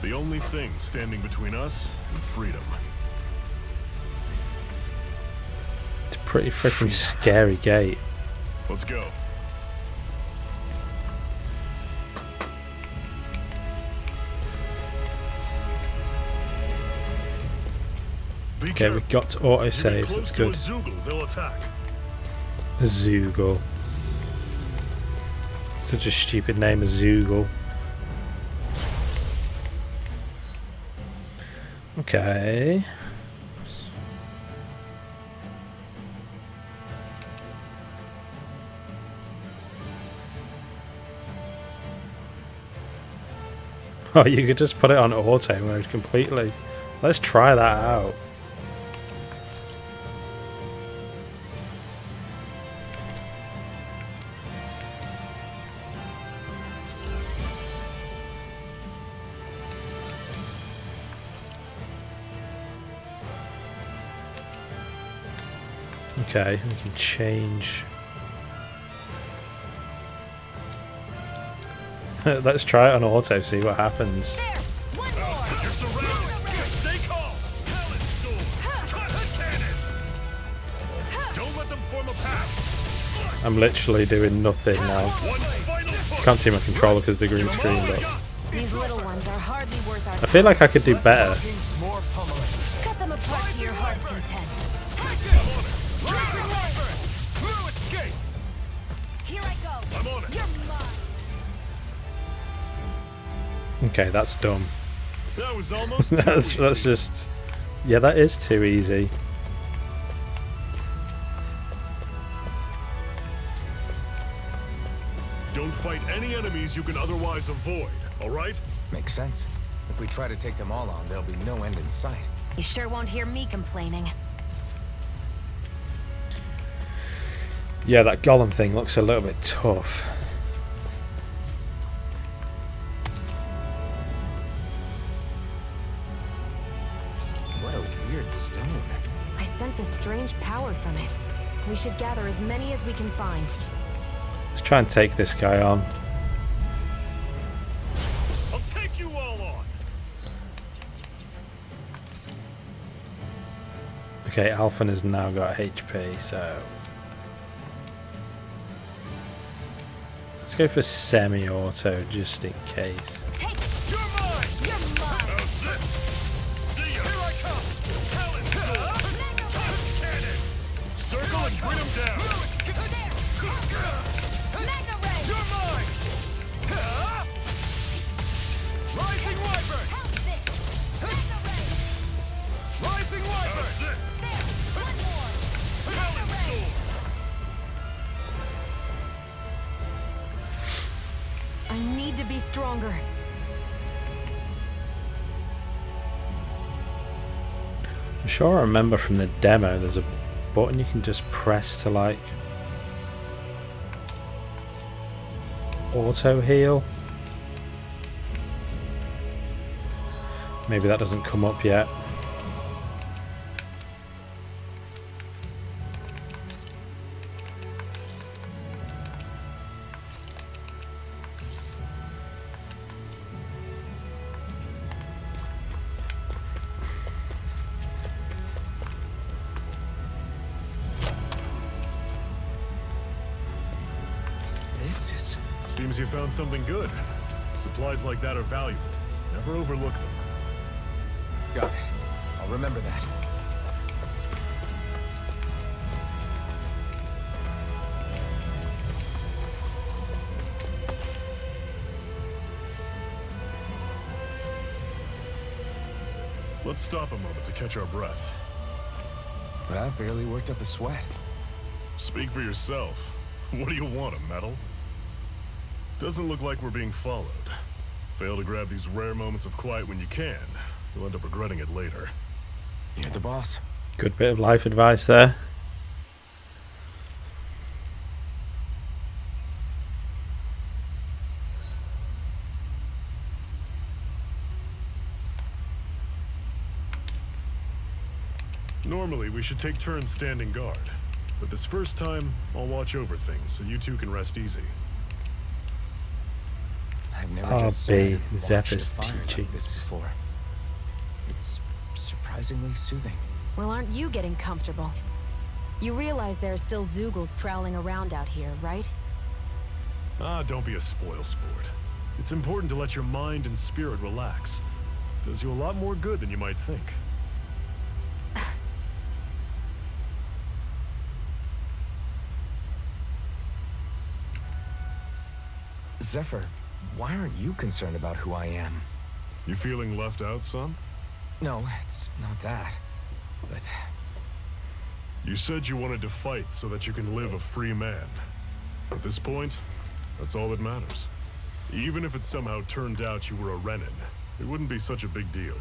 The only thing standing between us and freedom. It's a pretty freaking scary gate. Let's go. Be Okay, we careful. got to auto You get saves. close That's to a good. Zoogle, they'll attack. Zoogle. Such a stupid name, a Zoogle. Okay. Oh, you could just put it on auto mode completely. Let's try that out. Okay, we can change. Let's try it on auto, see what happens. You're surrounded. Stay calm. Talon sword. Trust cannon. Don't let them form a path. I'm literally doing nothing now. One final push. Can't see my controller because the green screen, but These little ones are hardly worth our I feel like I could do better. More pummeling. Cut them apart to your heart's content. Through escape. Here I go. I'm on it. You're mine. Okay, that's dumb. That was almost that's too easy. just, yeah, that is too easy. Don't fight any enemies you can otherwise avoid, all right? Makes sense. If we try to take them all on, there'll be no end in sight. You sure won't hear me complaining. Yeah, that golem thing looks a little bit tough. What a weird stone sense a strange power from it. We should gather as many as we can find. Let's try and take this guy on. I'll take you all on. Okay, Alphen has now got HP, so let's go for semi-auto just in case. You're mine! You're mine! How's this? See ya! Here I come! Talon sword! Time cannon! Circle and bring him down! Magna Ray! You're mine! Rising Wyvern! How's this? Magna Ray! Rising Wyvern! How's this? There! One more! Talon sword! I need to be stronger. I'm sure I remember from the demo there's a button you can just press to like auto heal. Maybe that doesn't come up yet. This is... Seems you found something good. Supplies like that are valuable. Never overlook them. Got it. I'll remember that. Let's stop a moment to catch our breath. But I've barely worked up a sweat. Speak for yourself. What do you want, a medal? Doesn't look like we're being followed. Fail to grab these rare moments of quiet when you can. You'll end up regretting it later. You're the boss. Good bit of life advice there. Normally, we should take turns standing guard. But this first time, I'll watch over things so you two can rest easy. I've never RB just sat and watched Zephyr's a fire like teachings. this before. It's surprisingly soothing. Well, aren't you getting comfortable? You realize there are still Zeugles prowling around out here, right? Ah, don't be a spoil sport. It's important to let your mind and spirit relax. Does you a lot more good than you might think. Zephyr, why aren't you concerned about who I am? You feeling left out, son? No, it's not that. But You said you wanted to fight so that you can live a free man. At this point, that's all that matters. Even if it somehow turned out you were a Renin, it wouldn't be such a big deal.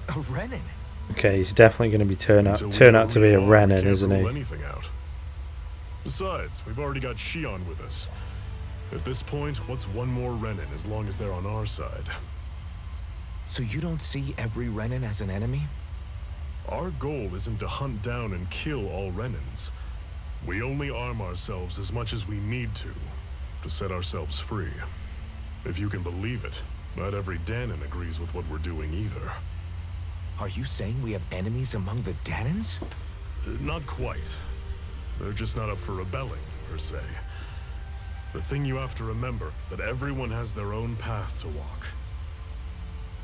a Renin? Okay, he's definitely going to be turn out Until we to know be who a you are, we Renin, can't isn't rule he? anything out. Besides, we've already got Shion with us. At this point, what's one more Renin as long as they're on our side? So you don't see every Renin as an enemy? Our goal isn't to hunt down and kill all Renins. We only arm ourselves as much as we need to set ourselves free. If you can believe it, not every Danon agrees with what we're doing either. Are you saying we have enemies among the Danons? Not quite. They're just not up for rebelling, per se. The thing you have to remember is that everyone has their own path to walk.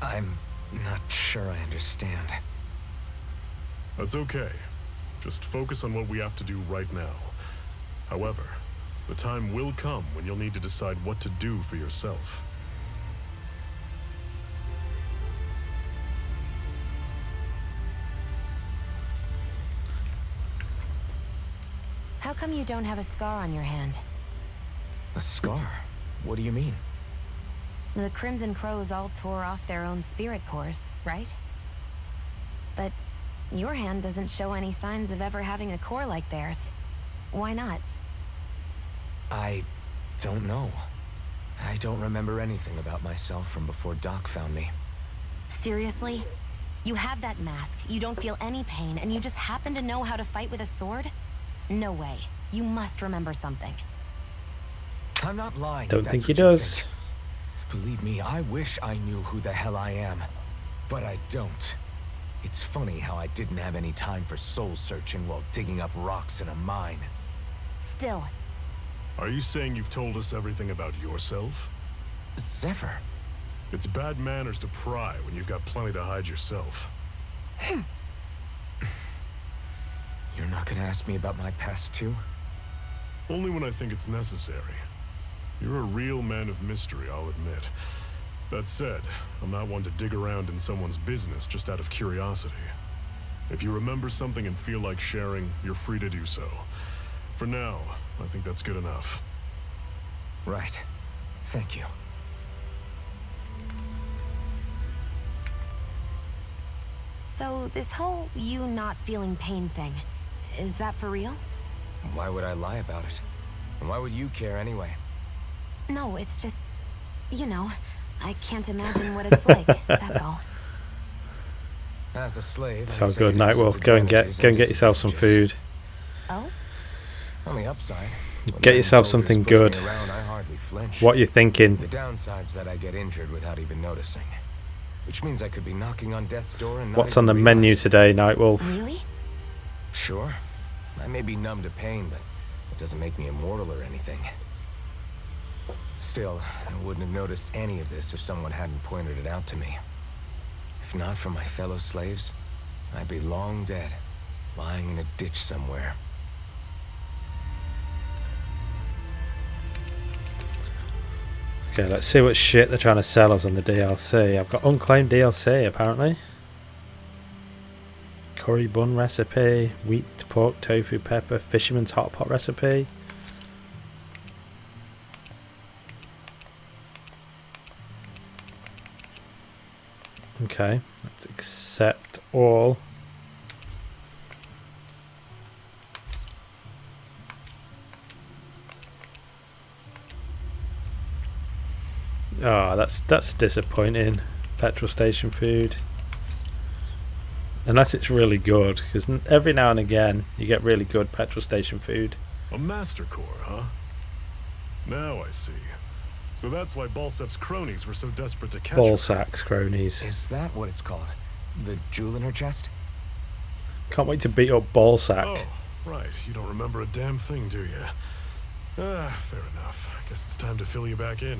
I'm not sure I understand. That's okay. Just focus on what we have to do right now. However, the time will come when you'll need to decide what to do for yourself. How come you don't have a scar on your hand? A scar? What do you mean? The Crimson Crows all tore off their own spirit cores, right? But your hand doesn't show any signs of ever having a core like theirs. Why not? I don't know. I don't remember anything about myself from before Doc found me. Seriously? You have that mask, you don't feel any pain, and you just happen to know how to fight with a sword? No way. You must remember something. I'm not lying. Don't if think that's he what you does. think. Believe me, I wish I knew who the hell I am. But I don't. It's funny how I didn't have any time for soul searching while digging up rocks in a mine. Still, Are you saying you've told us everything about yourself? Zephyr. It's bad manners to pry when you've got plenty to hide yourself. You're not gonna ask me about my past too? Only when I think it's necessary. You're a real man of mystery, I'll admit. That said, I'm not one to dig around in someone's business just out of curiosity. If you remember something and feel like sharing, you're free to do so. For now, I think that's good enough. Right. Thank you. so this whole you not feeling pain thing, is that for real? Why would I lie about it? And why would you care anyway? No, it's just, you know, I can't imagine what it's like, that's all. As a slave, It's I'd all say good, it has Nightwolf. its Go and advantages get yourself some disadvantages. food. Oh? On the upside, when Get men yourself soldiers something push me good. around, I hardly flinch. What you thinking? The downside's that I get injured without even noticing. Which means I could be knocking on death's door and not What's on the even menu realize it. today, Nightwolf? Really? Sure. I may be numb to pain, but it doesn't make me immortal or anything. Still, I wouldn't have noticed any of this if someone hadn't pointed it out to me. If not for my fellow slaves, I'd be long dead, lying in a ditch somewhere. Okay, let's see what shit they're trying to sell us on the DLC. I've got unclaimed DLC, apparently. Curry bun recipe, wheat, pork, tofu, pepper, fisherman's hot pot recipe. Okay, let's accept all. Oh, that's disappointing. Petrol station food. Unless it's really good, because every now and again you get really good petrol station food. A Master Core, huh? Now I see. So that's why Balsef's cronies were so desperate to catch Ball her. sacks, cronies. Is that what it's called? The jewel in her chest? Can't wait to beat up Ballsack. Oh, right. You don't remember a damn thing, do you? Fair enough. Guess it's time to fill you back in.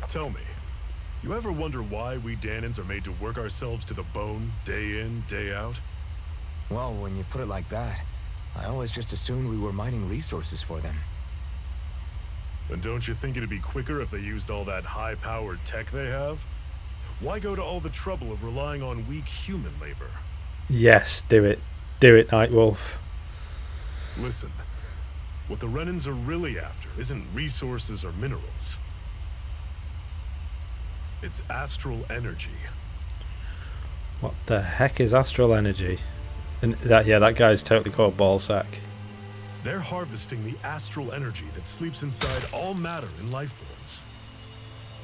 Tell me, you ever wonder why we Dahnans are made to work ourselves to the bone, day in, day out? Well, when you put it like that, I always just assumed we were mining resources for them. And don't you think it'd be quicker if they used all that high-powered tech they have? Why go to all the trouble of relying on weak human labor? Yes, do it. Do it, Nightwolf. Listen, what the Renans are really after isn't resources or minerals. It's astral energy. What the heck is astral energy? And that guy's totally called Ballsack. They're harvesting the astral energy that sleeps inside all matter in life forms.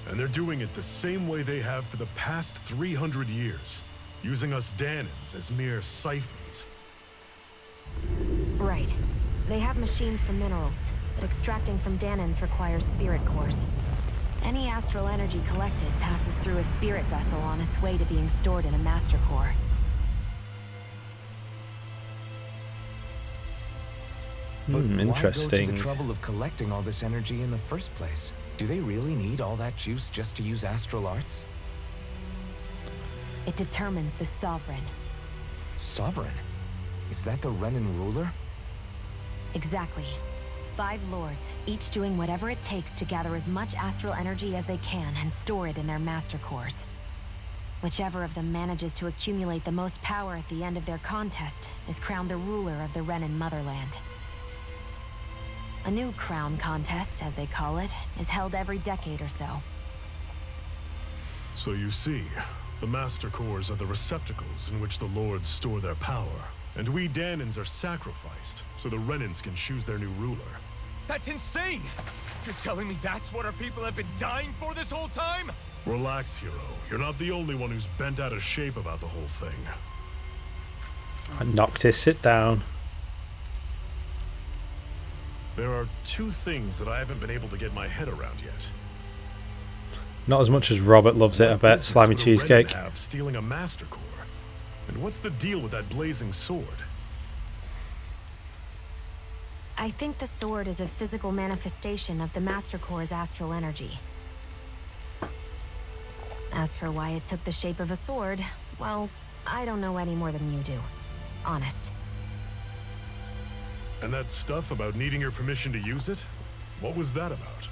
And they're doing it the same way they have for the past 300 years, using us Dahnans as mere siphons. Right. They have machines for minerals, but extracting from Dahnans requires spirit cores. Any astral energy collected passes through a spirit vessel on its way to being stored in a master core. But why go to Interesting. the trouble of collecting all this energy in the first place? Do they really need all that juice just to use astral arts? It determines the sovereign. Sovereign? Is that the Renan ruler? Exactly. 5 lords, each doing whatever it takes to gather as much astral energy as they can and store it in their master cores. Whichever of them manages to accumulate the most power at the end of their contest is crowned the ruler of the Renan motherland. A new crown contest, as they call it, is held every decade or so. So you see, the Master Cores are the receptacles in which the Lords store their power. And we Dahnans are sacrificed, so the Renans can choose their new ruler. That's insane! You're telling me that's what our people have been dying for this whole time? Relax, hero. You're not the only one who's bent out of shape about the whole thing. Noctis, sit down. There are two things that I haven't been able to get my head around yet. Not as much as Robert loves it, I bet. Business Slimy would a cheesecake. Renan have stealing a Master Core? And what's the deal with that blazing sword? I think the sword is a physical manifestation of the Master Core's astral energy. As for why it took the shape of a sword, well, I don't know any more than you do. Honest. And that stuff about needing your permission to use it? What was that about?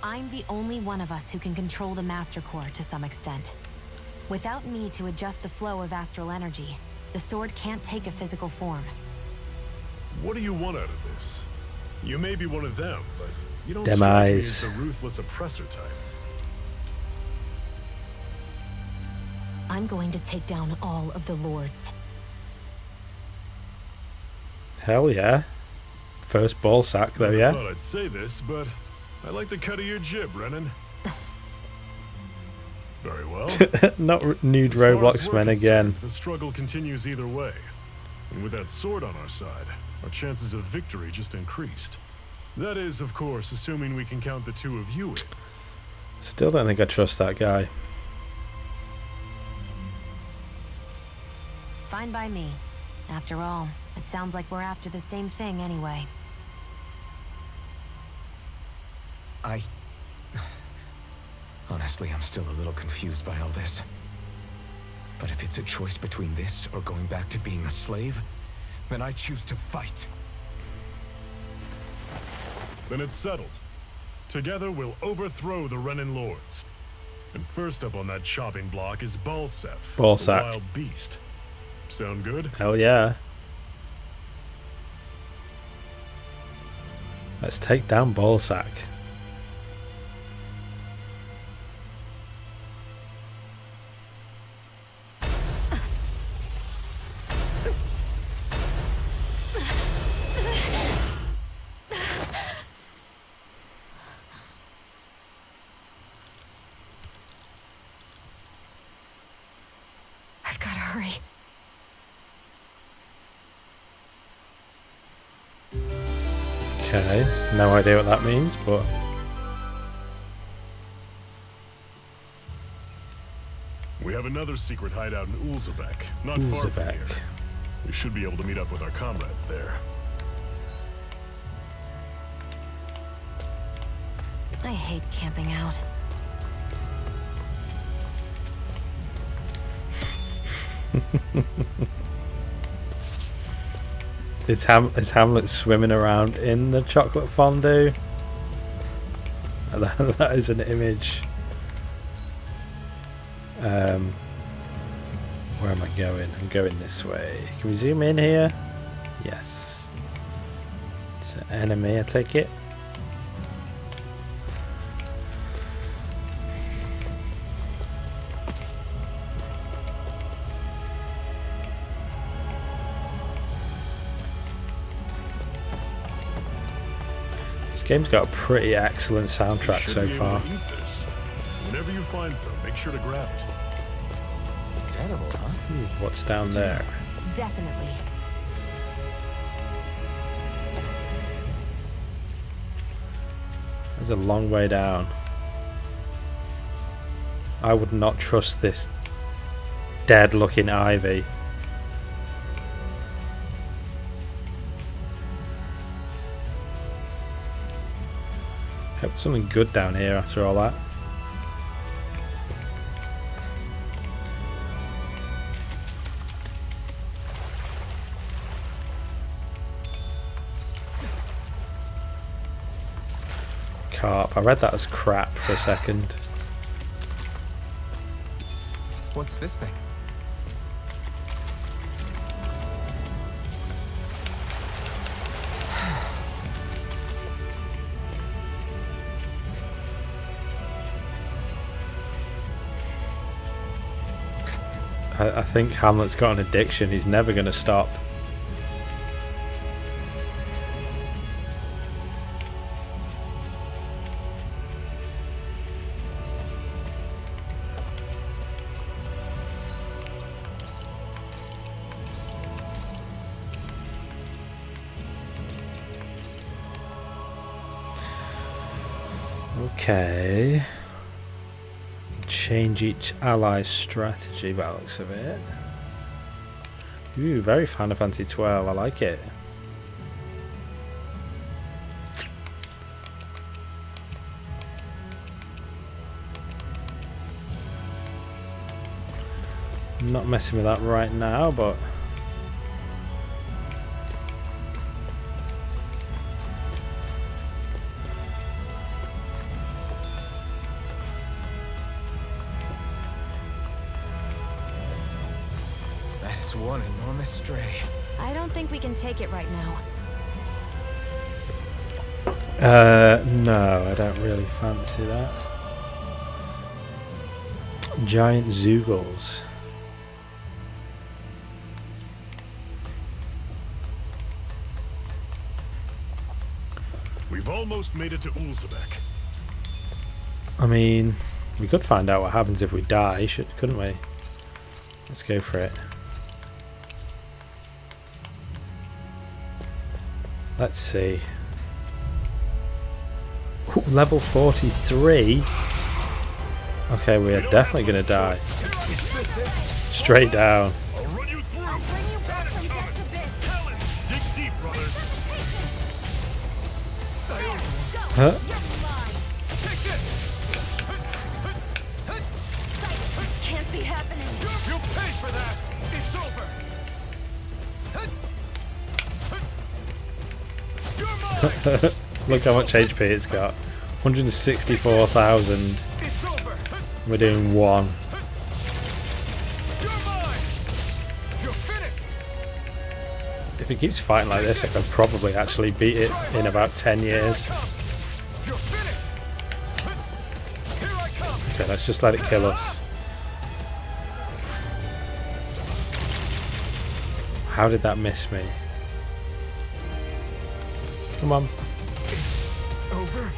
I'm the only one of us who can control the Master Core to some extent. Without me to adjust the flow of astral energy, the sword can't take a physical form. What do you want out of this? You may be one of them, but you don't Them strike me eyes. as the ruthless oppressor type. I'm going to take down all of the Lords. Hell yeah. First ball sack though, I yeah? thought I'd say this, but I like the cut of your jib, Renan. Very well. Not nude As far as Roblox we're men again. concerned, the struggle continues either way. And with that sword on our side, our chances of victory just increased. That is, of course, assuming we can count the two of you in. Still don't think I trust that guy. Fine by me. After all, it sounds like we're after the same thing anyway. Honestly, I'm still a little confused by all this. But if it's a choice between this or going back to being a slave, then I choose to fight. Then it's settled. Together we'll overthrow the Renan Lords. And first up on that chopping block is Balsef, Balsac. the wild beast. Sound good? Hell yeah. Let's take down Ballsack. I've gotta hurry. Okay, no idea what that means, but We have another secret hideout in Ulzebek, not far from Ulzebek. here. We should be able to meet up with our comrades there. I hate camping out. is Hamlet swimming around in the chocolate fondue? That is an image. Where am I going? I'm going this way. Can we zoom in here? Yes. It's an enemy, I take it. This game's got a pretty excellent soundtrack Should so be able far. to eat this. Whenever you find some, make sure to grab it. It's edible, huh? What's down there? Definitely. There's a long way down. I would not trust this dead looking ivy. Hope something good down here after all that. Carp. I read that as crap for a second. What's this thing? I think Hamlet's got an addiction. He's never going to stop. Okay. Change each ally's strategy by the looks of it. Ooh, very Final Fantasy 12. I like it. I'm not messing with that right now, but That is one enormous stray. I don't think we can take it right now. no, I don't really fancy that. Giant Zeugles. We've almost made it to Ulzebek. I mean, we could find out what happens if we die, couldn't we? Let's go for it. Let's see. Ooh, level 43? Okay, we are definitely going to die. Straight down. I'll run you through. I'll bring you back from death abyss. Talon, dig deep, brothers. Huh? This can't be happening. You paid for that! It's over! You're mine! Look how much HP it's got. 164,000. It's over! We're doing 1. You're mine! You're finished! If it keeps fighting like this, I could probably actually beat it in about 10 years. You're finished! Here I come! Okay, let's just let it kill us. How did that miss me? Come on. It's over?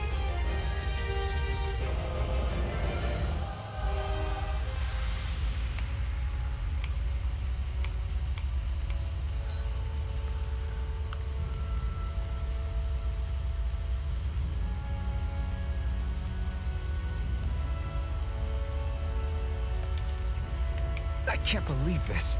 I can't believe this.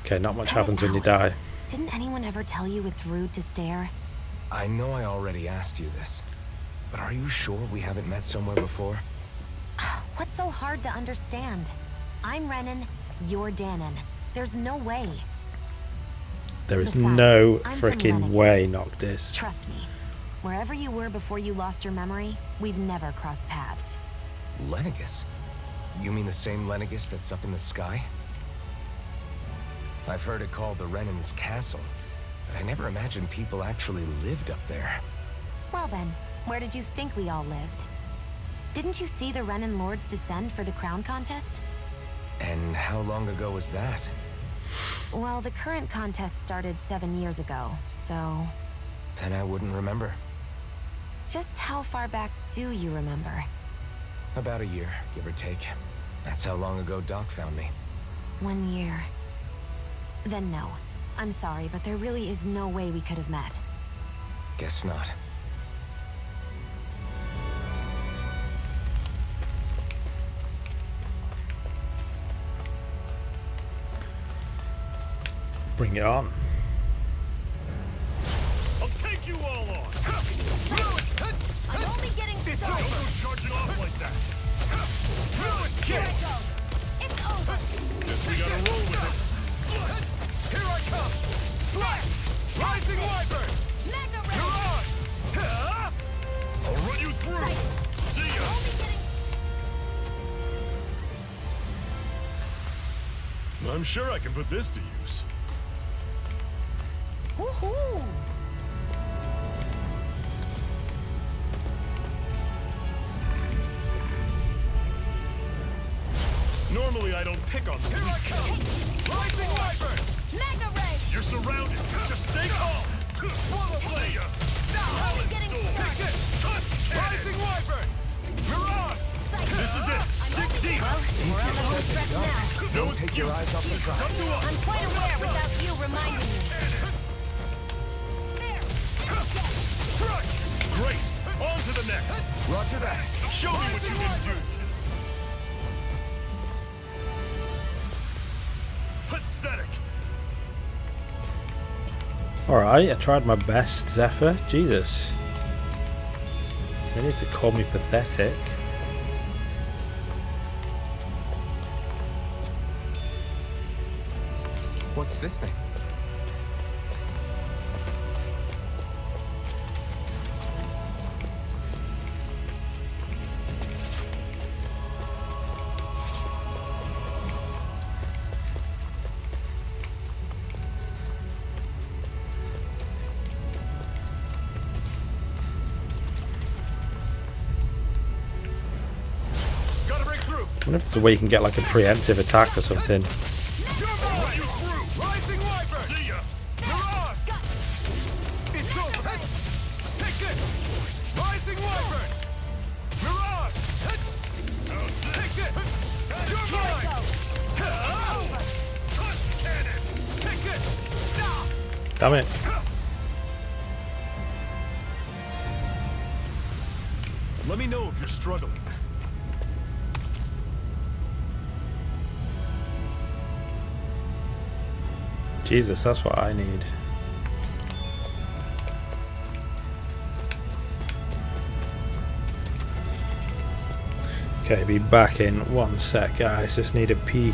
Okay, not much Cut it happens when you out. die. Didn't anyone ever tell you it's rude to stare? I know I already asked you this, but are you sure we haven't met somewhere before? What's so hard to understand? I'm Renan, you're Danon. There's no way. There is Besides, no I'm from freaking Lennox. way, Noctis. Trust me. Wherever you were before you lost your memory, we've never crossed paths. Lennigus? You mean the same Lennigus that's up in the sky? I've heard it called the Renan's Castle, but I never imagined people actually lived up there. Well then, where did you think we all lived? Didn't you see the Renan Lords descend for the crown contest? And how long ago was that? Well, the current contest started 7 years ago, so... Then I wouldn't remember. Just how far back do you remember? About a year, give or take. That's how long ago Doc found me. 1 year. Then no. I'm sorry, but there really is no way we could have met. Guess not. Bring it on. I'll take you all on. I'm only getting Don't started. go charging off like that. Here I go. It's over. Guess we gotta roll with it. Here I come! Slash! Rising Wyvern! Magna You're Ray. on! Huh? I'll run you through. See ya. Only getting I'm sure I can put this to use. woohoo. Normally I don't pick on the Here I weak. come! Rising Wyvern! Magna Ray. You're surrounded. Just stay calm. See ya. Only getting Take started. this! Tusk cannon. Rising Wyvern! Mirage! This is it. I'm on the home stretch now. Don't take your eyes off the prize. I'm quite aware without you reminding me. Great! On to the next! Roger that. Show me what you can do! Pathetic! Alright, I tried my best, Zephyr. Jesus. They need to call me pathetic. What's this thing? Gotta break through! I wonder if there's a way you can get like a preemptive attack or something. Run you through! Rising Wyvern! See ya! Mirage! It's over! Take this! Rising Wyvern! Mirage! Take this! You're mine! Cannon! Take this! Damn it. Let me know if you're struggling. Jesus, that's what I need. Okay, be back in 1 sec, guys. Just need a pee.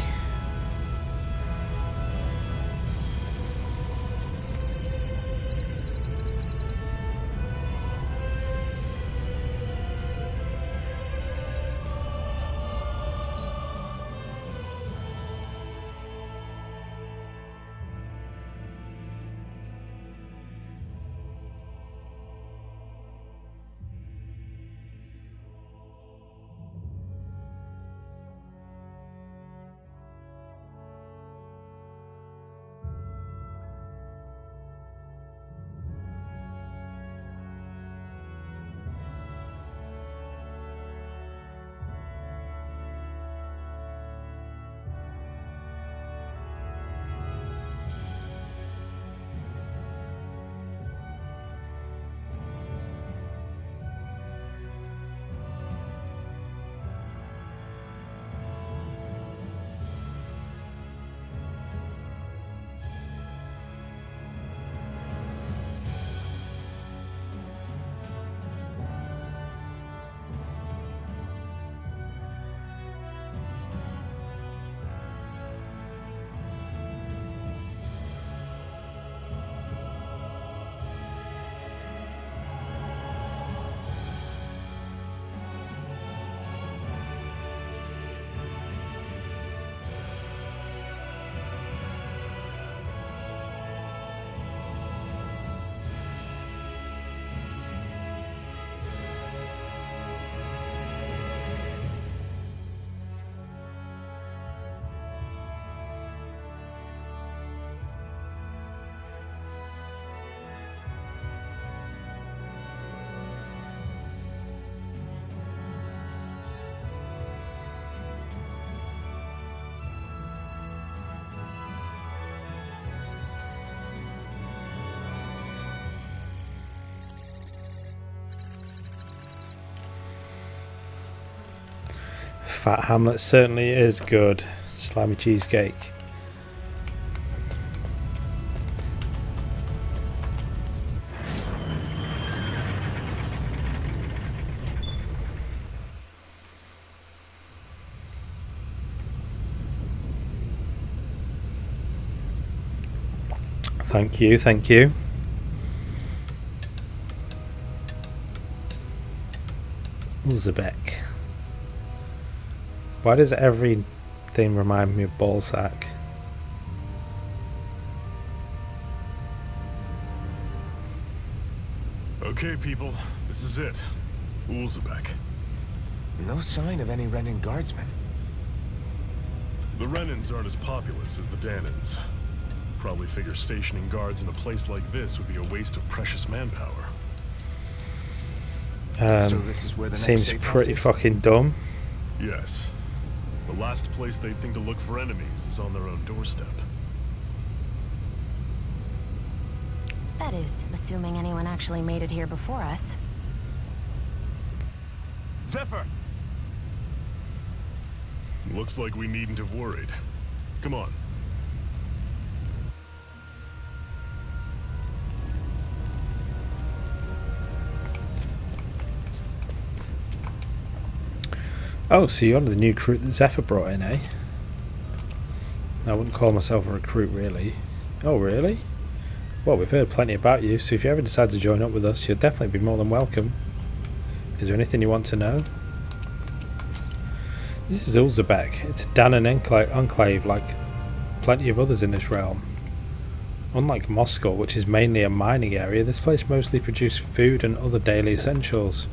Fat Hamlet certainly is good. Slimy cheesecake. Thank you, thank you. Uzbek. Why does everything remind me of Ballsack? Okay, people, this is it. Ulzebek. No sign of any Renan guardsmen. The Renans aren't as populous as the Danans. Probably figure stationing guards in a place like this would be a waste of precious manpower. So this is where the next seems safe house pretty is? fucking dumb. Yes. The last place they'd think to look for enemies is on their own doorstep. That is, assuming anyone actually made it here before us. Zephyr! Looks like we needn't have worried. Come on. Oh, so you're the new recruit that Zephyr brought in, eh? I wouldn't call myself a recruit, really. Oh, really? Well, we've heard plenty about you, so if you ever decide to join up with us, you'll definitely be more than welcome. Is there anything you want to know? This is Ulzebek. It's a Danan enclave like plenty of others in this realm. Unlike Moscow, which is mainly a mining area, this place mostly produces food and other daily essentials.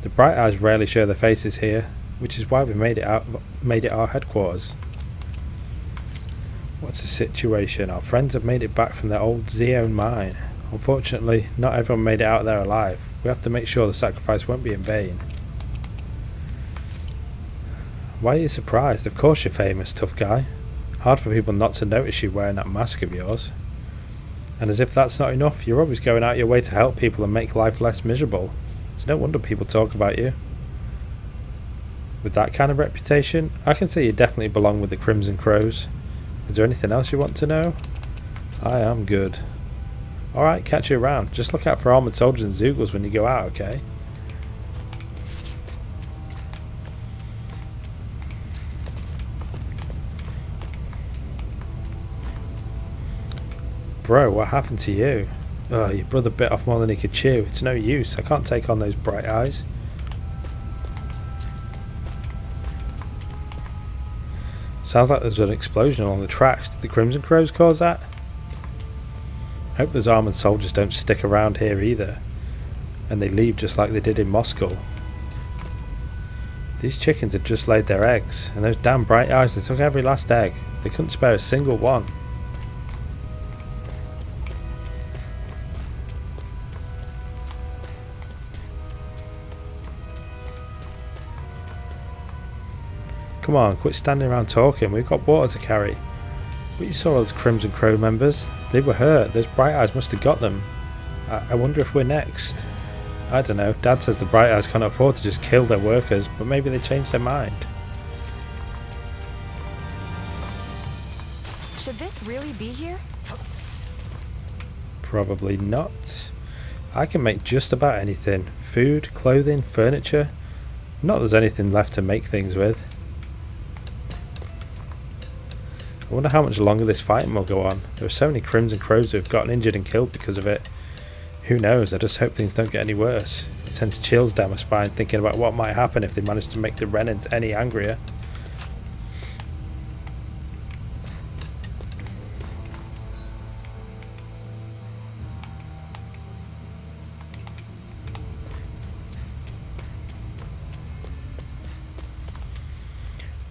The Bright Eyes rarely show their faces here, which is why we made it our headquarters. What's the situation? Our friends have made it back from their old Zeon mine. Unfortunately, not everyone made it out there alive. We have to make sure the sacrifice won't be in vain. Why are you surprised? Of course you're famous, tough guy. Hard for people not to notice you wearing that mask of yours. And as if that's not enough, you're always going out your way to help people and make life less miserable. It's no wonder people talk about you. With that kind of reputation, I can say you definitely belong with the Crimson Crows. Is there anything else you want to know? I am good. Alright, catch you around. Just look out for armored soldiers and Zeugles when you go out, okay? Bro, what happened to you? Oh, your brother bit off more than he could chew. It's no use. I can't take on those Bright Eyes. Sounds like there's an explosion along the tracks. Did the Crimson Crows cause that? I hope those armoured soldiers don't stick around here either. And they leave just like they did in Moscow. These chickens had just laid their eggs. And those damn Bright Eyes, they took every last egg. They couldn't spare a single one. Come on, quit standing around talking. We've got water to carry. But you saw those Crimson Crow members. They were hurt. Those Bright Eyes must have got them. I wonder if we're next. I don't know. Dad says the Bright Eyes can't afford to just kill their workers, but maybe they changed their mind. Should this really be here? Probably not. I can make just about anything. Food, clothing, furniture. Not that there's anything left to make things with. I wonder how much longer this fighting will go on. There are so many Crimson Crows who have gotten injured and killed because of it. Who knows, I just hope things don't get any worse. It sends chills down my spine thinking about what might happen if they manage to make the Renans any angrier.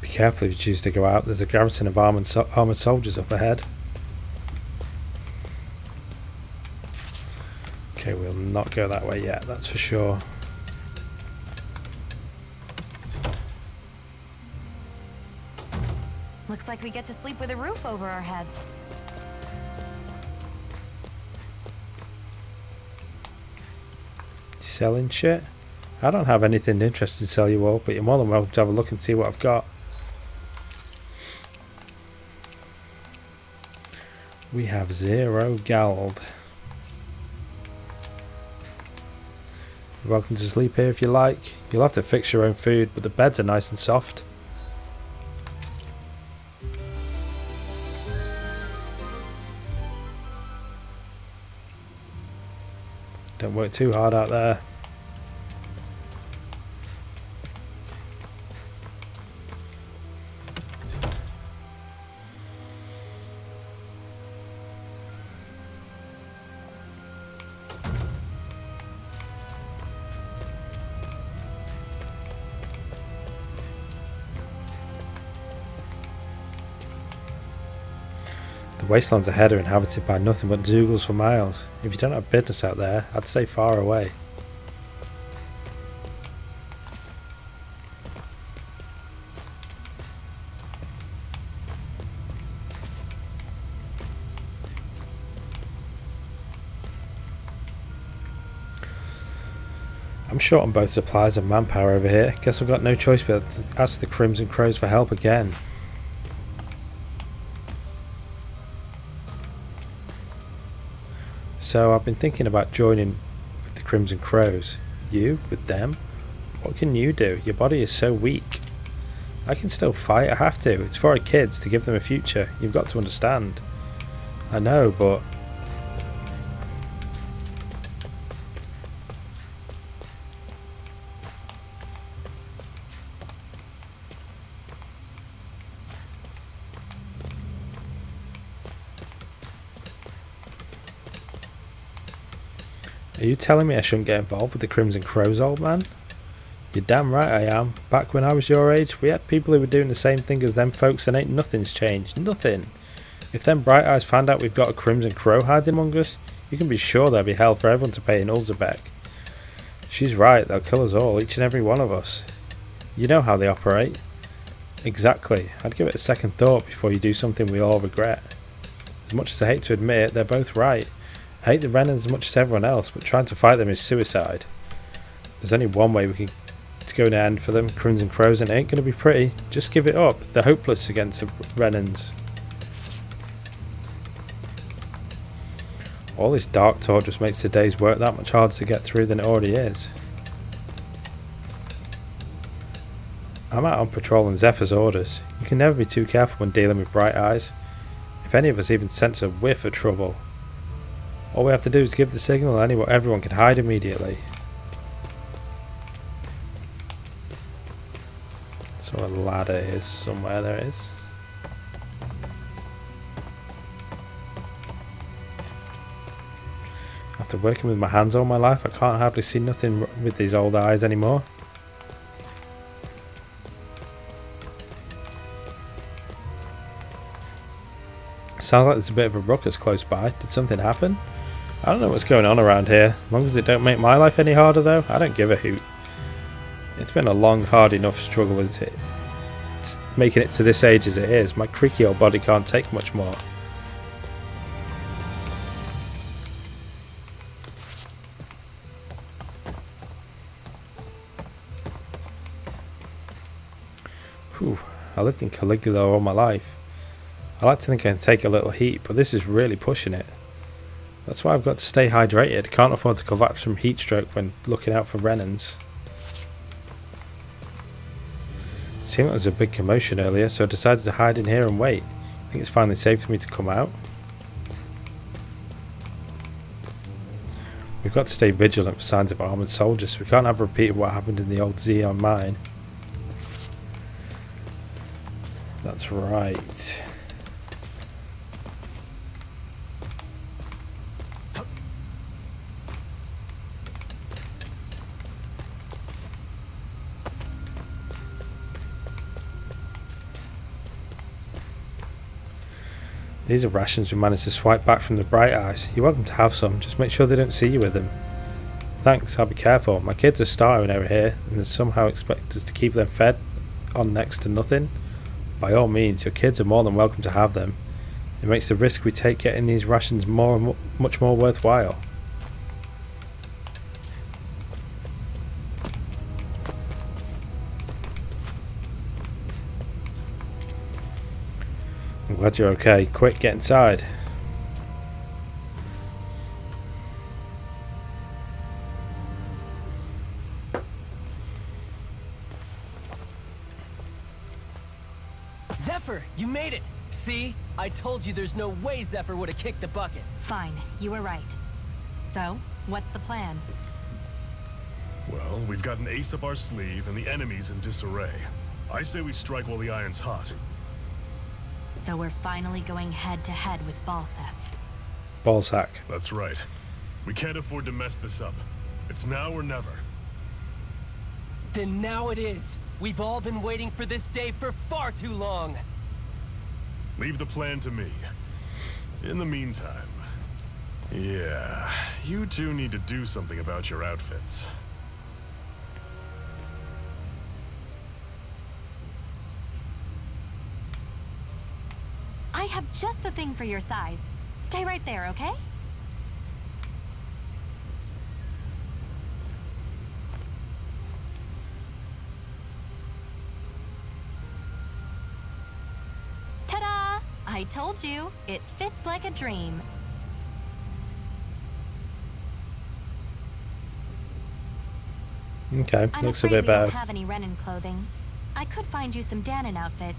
Be careful if you choose to go out. There's a garrison of armoured soldiers up ahead. Okay, we'll not go that way yet, that's for sure. Looks like we get to sleep with a roof over our heads. Selling shit? I don't have anything interesting to sell you all, but you're more than welcome to have a look and see what I've got. We have 0 gold. You're welcome to sleep here if you like. You'll have to fix your own food, but the beds are nice and soft. Don't work too hard out there. The wastelands ahead are inhabited by nothing but Zeugles for miles. If you don't have business out there, I'd stay far away. I'm short on both supplies and manpower over here. Guess I've got no choice but to ask the Crimson Crows for help again. So I've been thinking about joining with the Crimson Crows. You? With them? What can you do? Your body is so weak. I can still fight, I have to. It's for our kids, to give them a future. You've got to understand. I know, but... Are you telling me I shouldn't get involved with the Crimson Crows, old man? You're damn right I am. Back when I was your age, we had people who were doing the same thing as them folks and ain't nothing's changed. Nothing. If them Bright Eyes find out we've got a Crimson Crow hiding among us, you can be sure there'll be hell for everyone to pay in Ulzebek. She's right, they'll kill us all, each and every one of us. You know how they operate. Exactly. I'd give it a second thought before you do something we all regret. As much as I hate to admit it, they're both right. I hate the Renans as much as everyone else, but trying to fight them is suicide. There's only one way we can to go to end for them, Crimson Crows, and it ain't going to be pretty. Just give it up. They're hopeless against the Renans. All this dark talk just makes the day's work that much harder to get through than it already is. I'm out on patrol on Zephyr's orders. You can never be too careful when dealing with Bright Eyes. If any of us even sense a whiff of trouble, all we have to do is give the signal and everyone can hide immediately. So a ladder is somewhere, there it is. After working with my hands all my life, I can't hardly see nothing with these old eyes anymore. Sounds like there's a bit of a ruckus close by. Did something happen? I don't know what's going on around here. As long as it don't make my life any harder though, I don't give a hoot. It's been a long, hard enough struggle as it making it to this age as it is. My creaky old body can't take much more. Whew, I lived in Caligula all my life. I like to think I can take a little heat, but this is really pushing it. That's why I've got to stay hydrated. Can't afford to collapse from heat stroke when looking out for Renans. It seemed like there was a big commotion earlier, so I decided to hide in here and wait. I think it's finally safe for me to come out. We've got to stay vigilant for signs of armoured soldiers. We can't have a repeat of what happened in the old Xeon mine. That's right. These are rations we managed to swipe back from the Bright Eyes. You're welcome to have some, just make sure they don't see you with them. Thanks, I'll be careful. My kids are starving over here, and they somehow expect us to keep them fed on next to nothing. By all means, your kids are more than welcome to have them. It makes the risk we take getting these rations much more worthwhile. I'm glad you're okay. Quick, get inside. Zephyr, you made it! See? I told you there's no way Zephyr would have kicked the bucket. Fine, you were right. So, what's the plan? Well, we've got an ace up our sleeve and the enemy's in disarray. I say we strike while the iron's hot. So we're finally going head-to-head with Balsef. Ballsack. That's right. We can't afford to mess this up. It's now or never. Then now it is. We've all been waiting for this day for far too long. Leave the plan to me. In the meantime... yeah, you two need to do something about your outfits. I have just the thing for your size. Stay right there, okay? I told you, it fits like a dream. Okay, I'm looks a afraid bit we better. don't have any Renan clothing. I could find you some Danon outfits.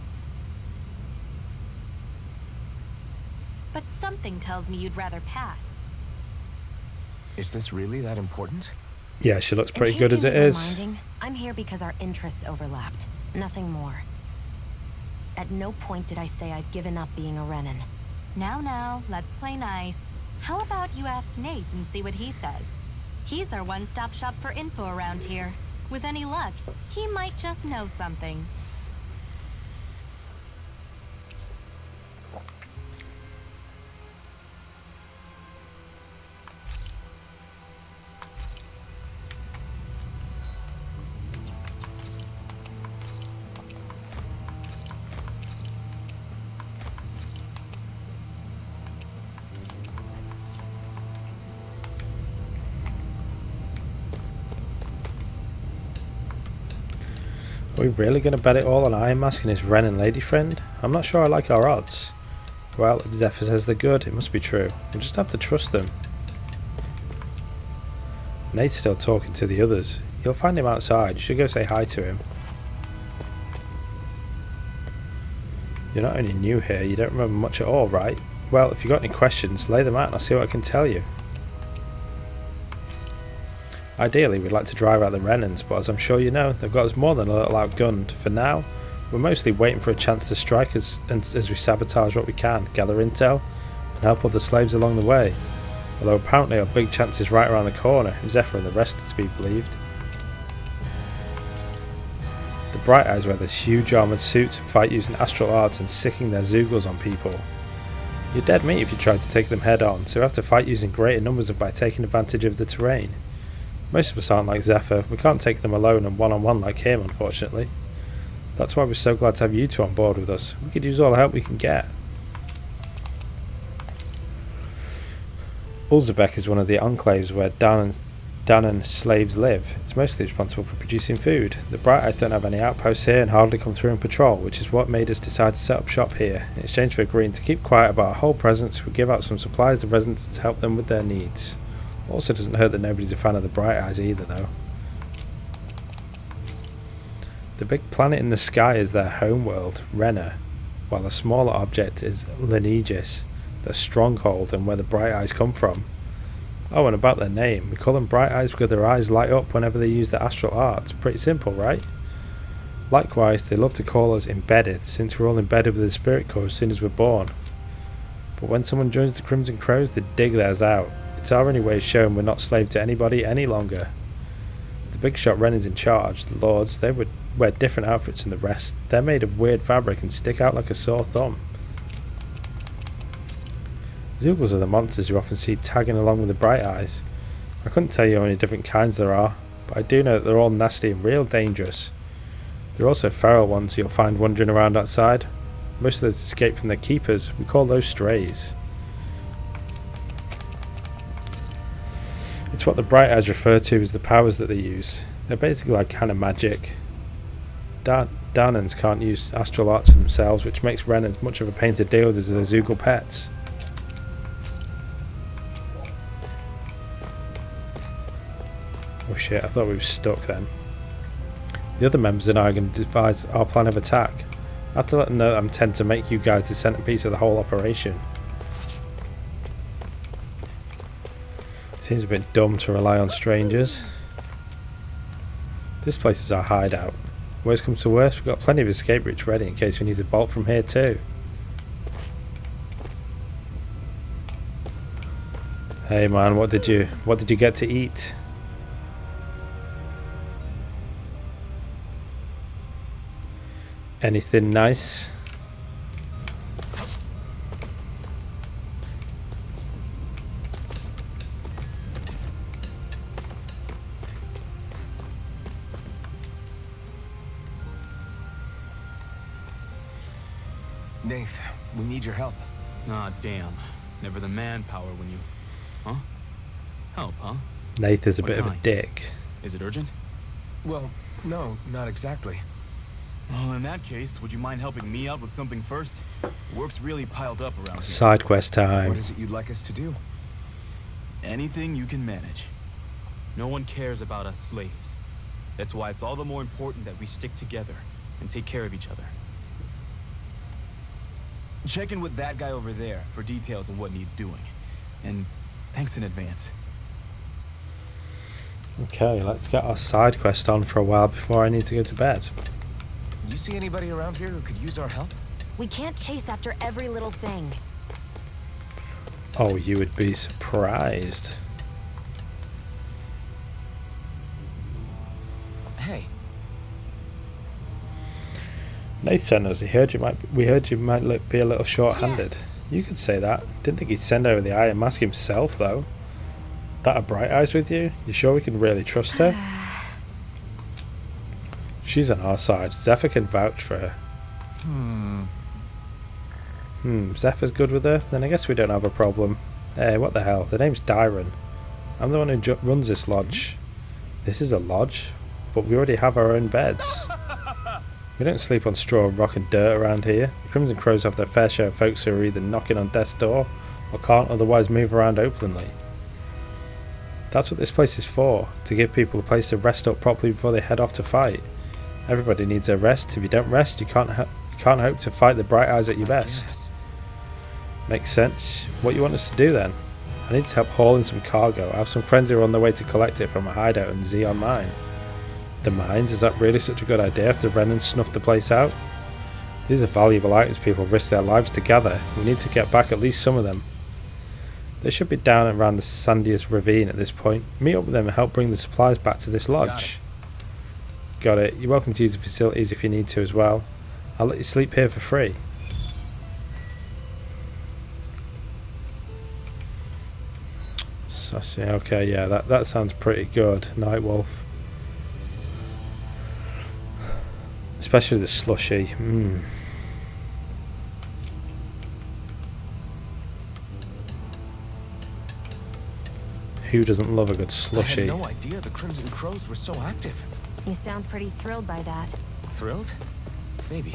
But something tells me you'd rather pass. Is this really that important? Yeah, she looks In pretty case good you as it need is. reminding, I'm here because our interests overlapped. Nothing more. At no point did I say I've given up being a Renan. Now, let's play nice. How about you ask Nate and see what he says? He's our one-stop shop for info around here. With any luck, he might just know something. Are we really going to bet it all on Iron Mask and his Renan lady friend? I'm not sure I like our odds. Well, if Zephyr says they're good, it must be true. We'll just have to trust them. Nate's still talking to the others. You'll find him outside. You should go say hi to him. You're not only new here, you don't remember much at all, right? Well, if you've got any questions, lay them out and I'll see what I can tell you. Ideally, we'd like to drive out the Renans, but as I'm sure you know, they've got us more than a little outgunned. For now, we're mostly waiting for a chance to strike us as we sabotage what we can, gather intel, and help other slaves along the way. Although apparently our big chance is right around the corner, if Zephyr and the rest are to be believed. The Bright Eyes wear these huge armoured suits and fight using astral arts and sicking their Zeugles on people. You're dead meat if you try to take them head on, so we have to fight using greater numbers and by taking advantage of the terrain. Most of us aren't like Zephyr. We can't take them alone and one-on-one like him, unfortunately. That's why we're so glad to have you two on board with us. We could use all the help we can get. Ulzebek is one of the enclaves where Danon slaves live. It's mostly responsible for producing food. The Bright Eyes don't have any outposts here and hardly come through and patrol, which is what made us decide to set up shop here. In exchange for agreeing to keep quiet about our whole presence, we give out some supplies to residents to help them with their needs. Also doesn't hurt that nobody's a fan of the Bright Eyes either, though. The big planet in the sky is their homeworld, Renna, while a smaller object is Lenegis, their stronghold and where the Bright Eyes come from. Oh, and about their name, we call them Bright Eyes because their eyes light up whenever they use their astral arts. Pretty simple, right? Likewise, they love to call us embedded, since we're all embedded with the Spirit Core as soon as we're born. But when someone joins the Crimson Crows, they dig theirs out. It's our only way of showing we're not slave to anybody any longer. The big shot Renan's in charge, the Lords, they would wear different outfits than the rest. They're made of weird fabric and stick out like a sore thumb. Zeugles are the monsters you often see tagging along with the Bright Eyes. I couldn't tell you how many different kinds there are, but I do know that they're all nasty and real dangerous. There are also feral ones you'll find wandering around outside. Most of those escape from their keepers. We call those strays. It's what the Bright Eyes refer to as the powers that they use. They're basically like kind of magic. Danons can't use astral arts for themselves, which makes Renans much of a pain to deal with as their Zeugle pets. Oh shit, I thought we were stuck then. The other members and I are going to devise our plan of attack. I have to let them know that I'm intent to make you guys the centerpiece of the whole operation. Seems a bit dumb to rely on strangers. This place is our hideout. Worst comes to worst, we've got plenty of escape routes ready in case we need to bolt from here too. Hey man, what did you get to eat? Anything nice? Nath, we need your help. Ah, damn. Never the manpower when you... Huh? Help, huh? Nath is a What bit of a kind? dick. Is it urgent? Well, no, not exactly. Well, in that case, would you mind helping me out with something first? The work's really piled up around here. Side quest time. What is it you'd like us to do? Anything you can manage. No one cares about us slaves. That's why it's all the more important that we stick together and take care of each other. Check in with that guy over there for details on what needs doing. And thanks in advance. Okay, let's get our side quest on for a while before I need to go to bed. You see anybody around here who could use our help? We can't chase after every little thing. Oh, you would be surprised. Hey. Nate sent us. We heard you might be a little short-handed. Yes. You could say that. Didn't think he'd send over the Iron Mask himself, though. That a Bright Eyes with you? You sure we can really trust her? She's on our side. Zephyr can vouch for her. Zephyr's good with her? Then I guess we don't have a problem. Hey, what the hell? The name's Dyron. I'm the one who runs this lodge. This is a lodge? But we already have our own beds. We don't sleep on straw, rock and dirt around here. The Crimson Crows have their fair share of folks who are either knocking on death's door or can't otherwise move around openly. That's what this place is for, to give people a place to rest up properly before they head off to fight. Everybody needs a rest. If you don't rest, you can't hope to fight the Bright Eyes at your best. Yes. Makes sense. What you want us to do then? I need to help haul in some cargo. I have some friends who are on their way to collect it from a hideout in Zeon Mine. The mines? Is that really such a good idea after Renan snuffed the place out? These are valuable items people risk their lives to gather. We need to get back at least some of them. They should be down around the Sandius Ravine at this point. Meet up with them and help bring the supplies back to this lodge. Got it. You're welcome to use the facilities if you need to as well. I'll let you sleep here for free. Sassy. Okay, yeah, that sounds pretty good. Nightwolf. Especially the slushy. Who doesn't love a good slushy? I had no idea the Crimson Crows were so active. You sound pretty thrilled by that. Thrilled? Maybe.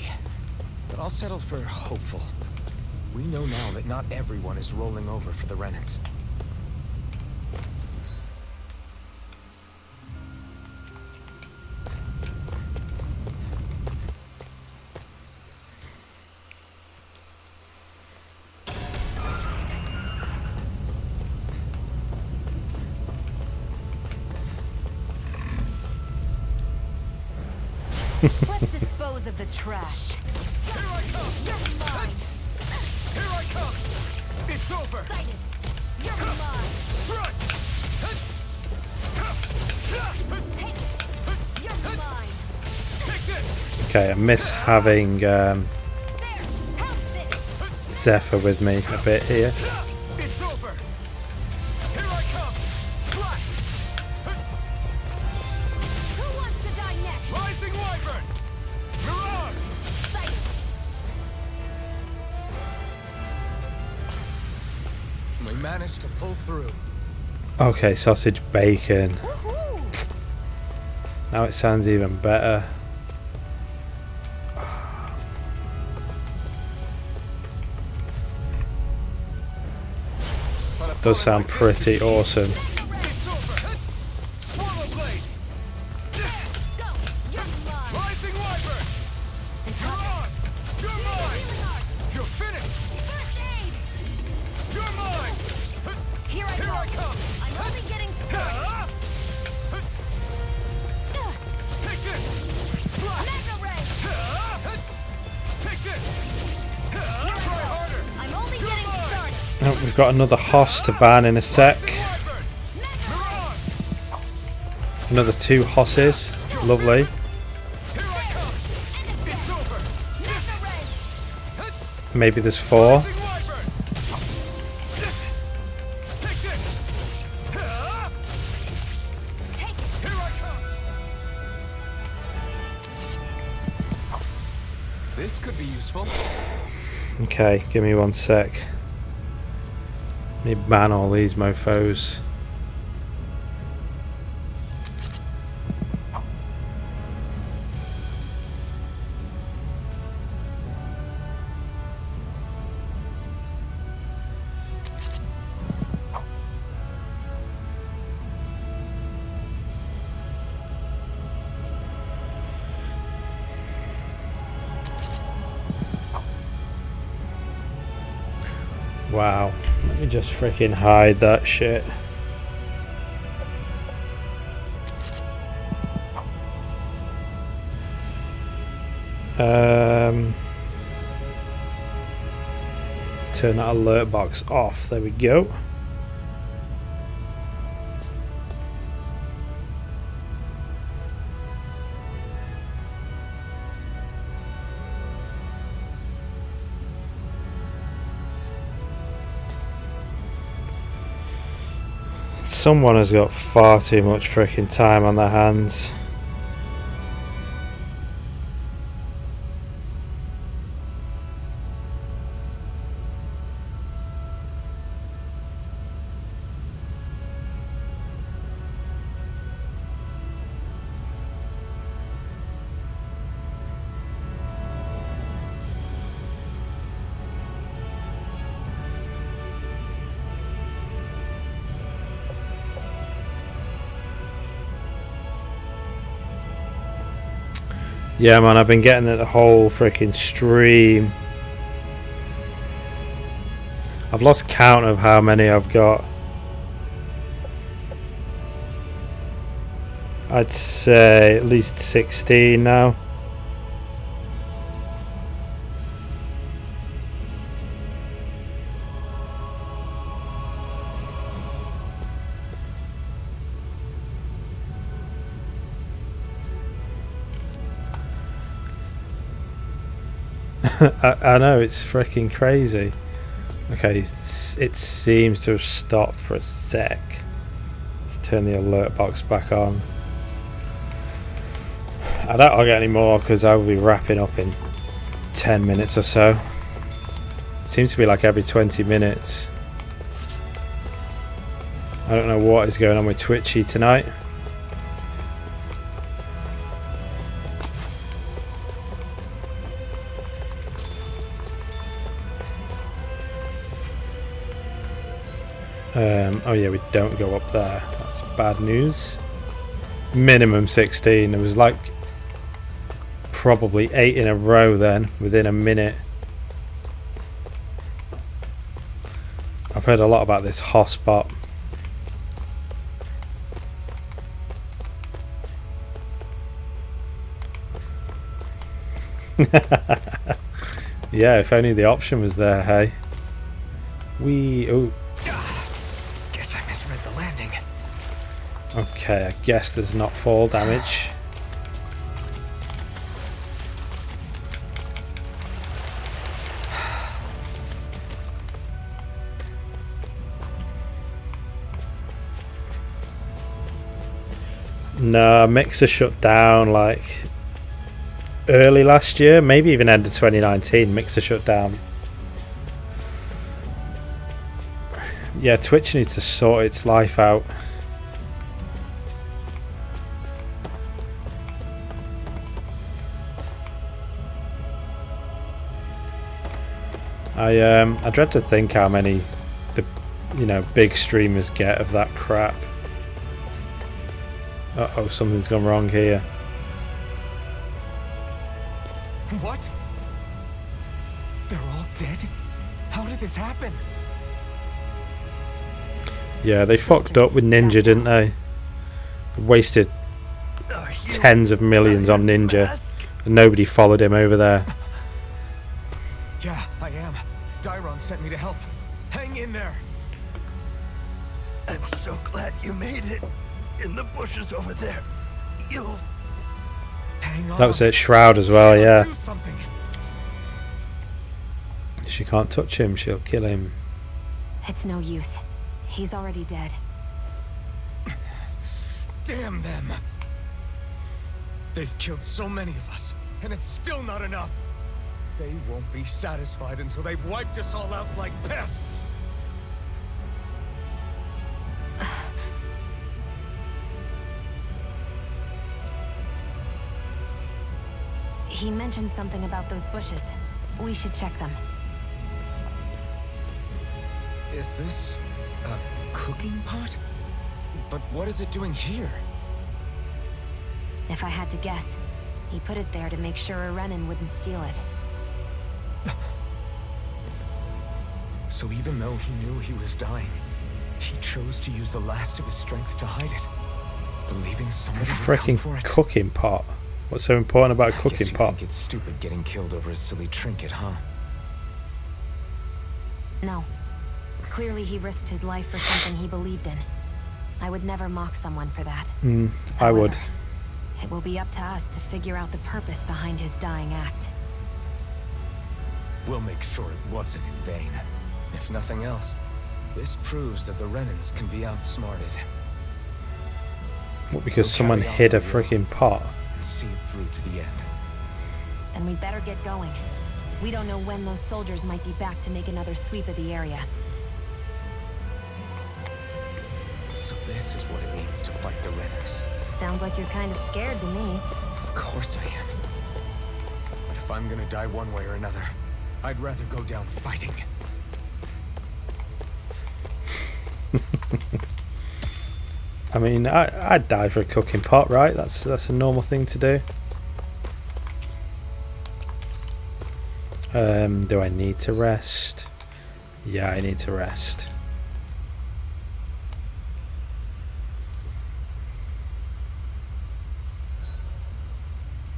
But I'll settle for hopeful. We know now that not everyone is rolling over for the Renans. Let's dispose of the trash. Here I come! You're mine! Here I come! It's over! Excited! You're mine! Strike! Take it! You're mine! Take this! Okay, I miss having There! How's this? Zephyr with me a bit here. It's over! Here I come! Slash! Who wants to die next? Rising Wyvern! Mirage! Excited! We managed to pull through. Okay, sausage bacon. Now it sounds even better. Does sound pretty awesome. It's over! Swallow Blade! Go! You're mine! Rising Wyvern! Mirage! You're mine! You're finished! First aid! You're mine! Here I Here go! I come! I'm only getting started! Take this! Slash! Mega Ray! Take this! Try harder! I'm only getting started! Oh, we've got another hoss to ban in a sec. Wyvern! Mirage! Another 2 hosses. Lovely. Here I come! It's over! Mega Ray! Maybe there's 4. Rising Wyvern! Take this! Take it! Here I come! This could be useful. Okay, give me 1 sec. Let me ban all these mofos. Wow. Let me just freaking hide that shit. Turn that alert box off. There we go. Someone has got far too much freaking time on their hands. Yeah, man, I've been getting it the whole freaking stream. I've lost count of how many I've got. I'd say at least 16 now. I know, it's freaking crazy. Okay, it seems to have stopped for a sec. Let's turn the alert box back on. I doubt I'll get any more because I will be wrapping up in 10 minutes or so. It seems to be like every 20 minutes. I don't know what is going on with Twitchy tonight. Oh yeah, we don't go up there. That's bad news. Minimum 16. It was like probably 8 in a row then, within a minute. I've heard a lot about this hotspot. Yeah, if only the option was there, hey. Oh. Guess I misread the landing. Okay, I guess there's not fall damage. No, Mixer shut down like early last year, maybe even end of 2019. Mixer shut down. Yeah, Twitch needs to sort its life out. I dread to think how many the big streamers get of that crap. Uh-oh, something's gone wrong here. What? They're all dead? How did this happen? Yeah, they fucked up with Ninja, didn't they? Wasted tens of millions on Ninja, and nobody followed him over there. Yeah, I am. Dairon sent me to help. Hang in there. I'm so glad you made it. In the bushes over there. You'll hang on. That was it, Shroud as well, yeah. Do something. She can't touch him, she'll kill him. It's no use. He's already dead. Damn them. They've killed so many of us, and it's still not enough. They won't be satisfied until they've wiped us all out like pests. He mentioned something about those bushes. We should check them. Is this a cooking pot? But what is it doing here? If I had to guess, he put it there to make sure a Renan wouldn't steal it. So even though he knew he was dying, he chose to use the last of his strength to hide it, believing somebody would come Freaking for it. cooking pot. What's so important about a I cooking guess you pot? think it's stupid getting killed over a silly trinket, huh? No. Clearly he risked his life for something he believed in. I would never mock someone for that. I would. However, it will be up to us to figure out the purpose behind his dying act. We'll make sure it wasn't in vain. If nothing else, this proves that the Renans can be outsmarted. What, because We'll someone carry on hid a the war freaking pot? and see it through to the end. Then we better get going. We don't know when those soldiers might be back to make another sweep of the area. So this is what it means to fight the Renans. Sounds like you're kind of scared to me. Of course I am. But if I'm gonna die one way or another, I'd rather go down fighting. I mean, I'd die for a cooking pot, right? That's a normal thing to do. Do I need to rest? Yeah, I need to rest.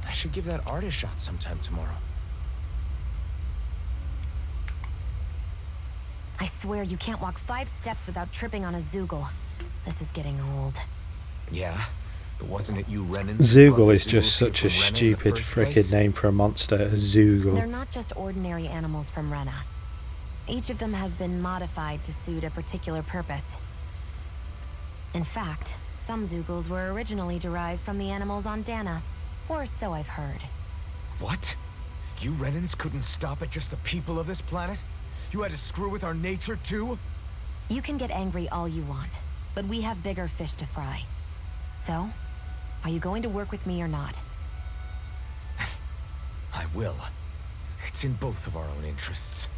I should give that art a shot sometime tomorrow. I swear you can't walk 5 steps without tripping on a Zoogle. This is getting old. Yeah? But wasn't it you Renans? Zoogle is just such a stupid frickin' name for a monster. A They're Zoogle. not just ordinary animals from Rena. Each of them has been modified to suit a particular purpose. In fact, some Zoogles were originally derived from the animals on Dana. Or so I've heard. What? You Renans couldn't stop at just the people of this planet? You had to screw with our nature too? You can get angry all you want, but we have bigger fish to fry. So, are you going to work with me or not? I will. It's in both of our own interests.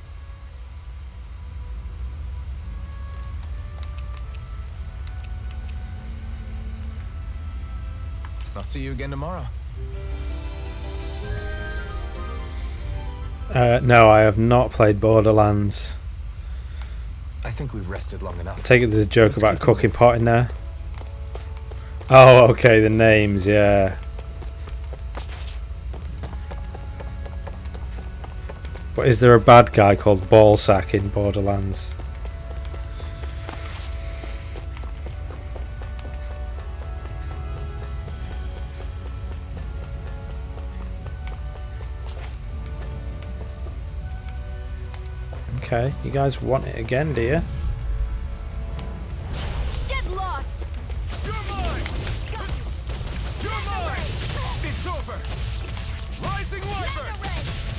I'll see you again tomorrow. No, I have not played Borderlands. I think we've rested long enough. I take it there's a joke Let's about keep cooking pot in there. Oh, okay, the names, yeah. But is there a bad guy called Ballsack in Borderlands? Okay, you guys want it again, do you? Get lost! You're mine! You're mine! It's over! Rising Wyvern!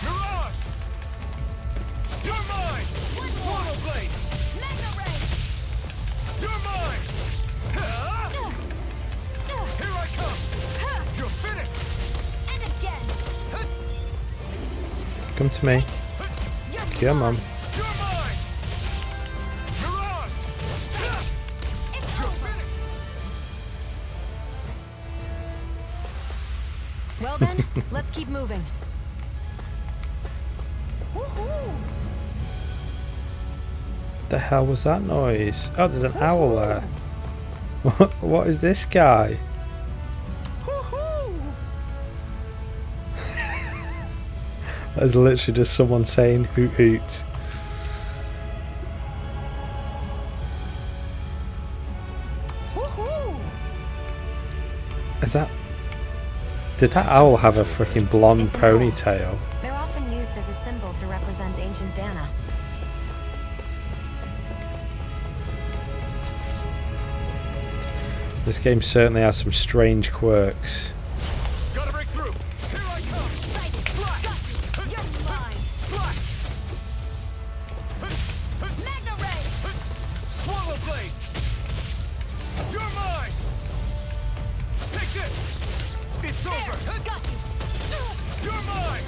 Mirage! You're mine! Swallow Blade! Mega Ray! You're mine! Here I come! You're finished! And again! Come to me. You're Come on. You're mine! Mirage! It's You're over! finished! Well then, let's keep moving. Woohoo! The hell was that noise? Oh, there's an owl there. What is this guy? That's literally just someone saying hoot hoot. Is that... Did that owl have a freaking blonde It's an owl. ponytail? They're often used as a symbol to represent ancient Dana. This game certainly has some strange quirks. Gotta break through! Here I come! Slash! You're mine! Slash! Mega Ray! Swallow Blade! You're mine! Take this! It's over! Got you! You're mine!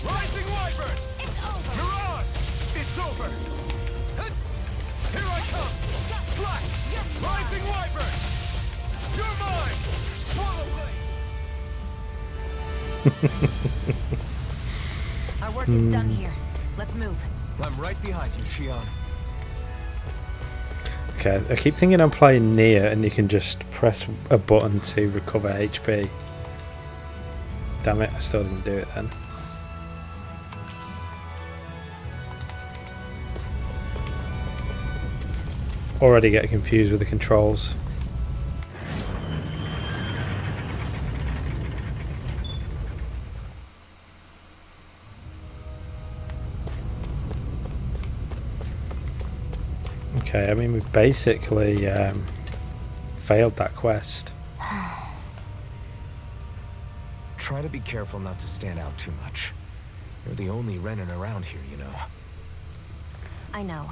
Rising Wyvern! It's over! Mirage! It's over! Here I come! Slash! Rising Wyvern! You're mine! Swallow Blade! Our work is done here. Let's move. I'm right behind you, Shion. Okay, I keep thinking I'm playing Nier and you can just press a button to recover HP. Damn it, I still didn't do it then. Already getting confused with the controls. Okay, I mean we basically failed that quest. Try to be careful not to stand out too much. You're the only Renan around here, you know. I know.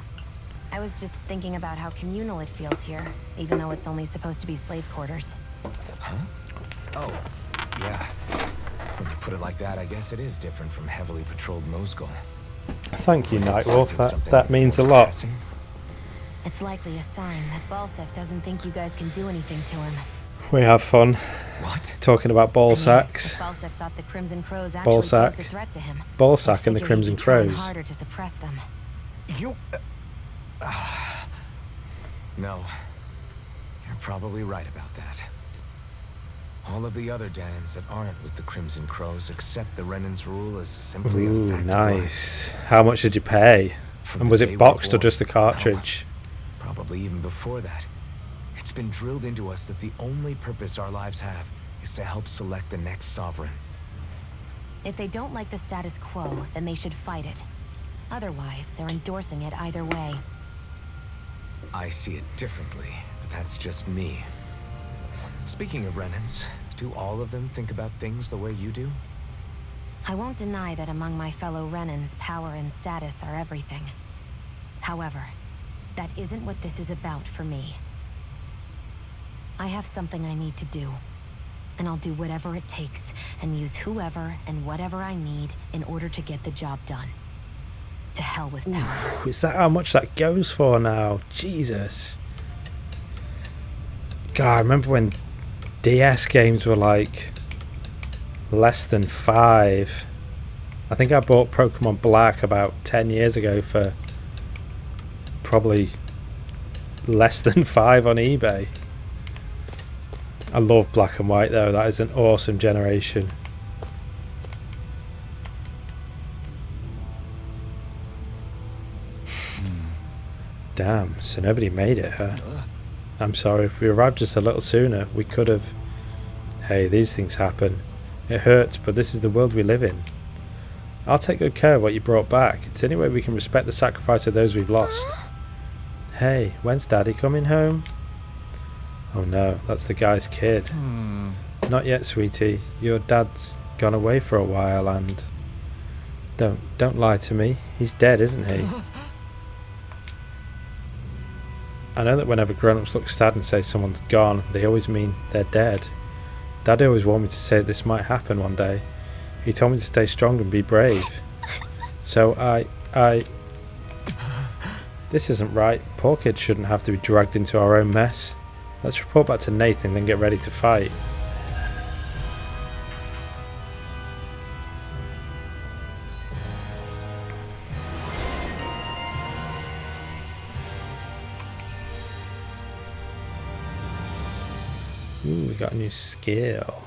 I was just thinking about how communal it feels here, even though it's only supposed to be slave quarters. Huh? Oh, yeah. When you put it like that, I guess it is different from heavily patrolled Mosgul. Thank you, Nightwolf. That means a lot. It's likely a sign that Balsef doesn't think you guys can do anything to him. We have fun. What? Talking about ball sacks. Balsef thought the Crimson Crows actually Ball posed sack. a threat to him. Ballsack and the Crimson Crows. Harder to suppress them. You... No. You're probably right about that. All of the other Danans that aren't with the Crimson Crows accept the Renan's rule as simply a fact nice. How much did you pay? And was it boxed or just the cartridge? No, probably even before that. It's been drilled into us that the only purpose our lives have is to help select the next sovereign. If they don't like the status quo, then they should fight it. Otherwise, they're endorsing it either way. I see it differently, but that's just me. Speaking of Renans, do all of them think about things the way you do? I won't deny that among my fellow Renans, power and status are everything. However, that isn't what this is about for me. I have something I need to do, and I'll do whatever it takes and use whoever and whatever I need in order to get the job done. To hell with power. Ooh, is that how much that goes for now? Jesus. God, I remember when DS games were like less than 5. I think I bought Pokemon Black about 10 years ago for probably less than 5 on eBay. I love Black and White though, that is an awesome generation. Damn, so nobody made it, huh? I'm sorry, if we arrived just a little sooner, we could have... Hey, these things happen. It hurts, but this is the world we live in. I'll take good care of what you brought back. It's the only way we can respect the sacrifice of those we've lost. Hey, when's Daddy coming home? Oh no, that's the guy's kid. Not yet, sweetie. Your dad's gone away for a while and... Don't lie to me. He's dead, isn't he? I know that whenever grown-ups look sad and say someone's gone, they always mean they're dead. Daddy always wanted me to say this might happen one day. He told me to stay strong and be brave. So I... This isn't right. Poor kids shouldn't have to be dragged into our own mess. Let's report back to Nathan, then get ready to fight. Ooh, we got a new skill.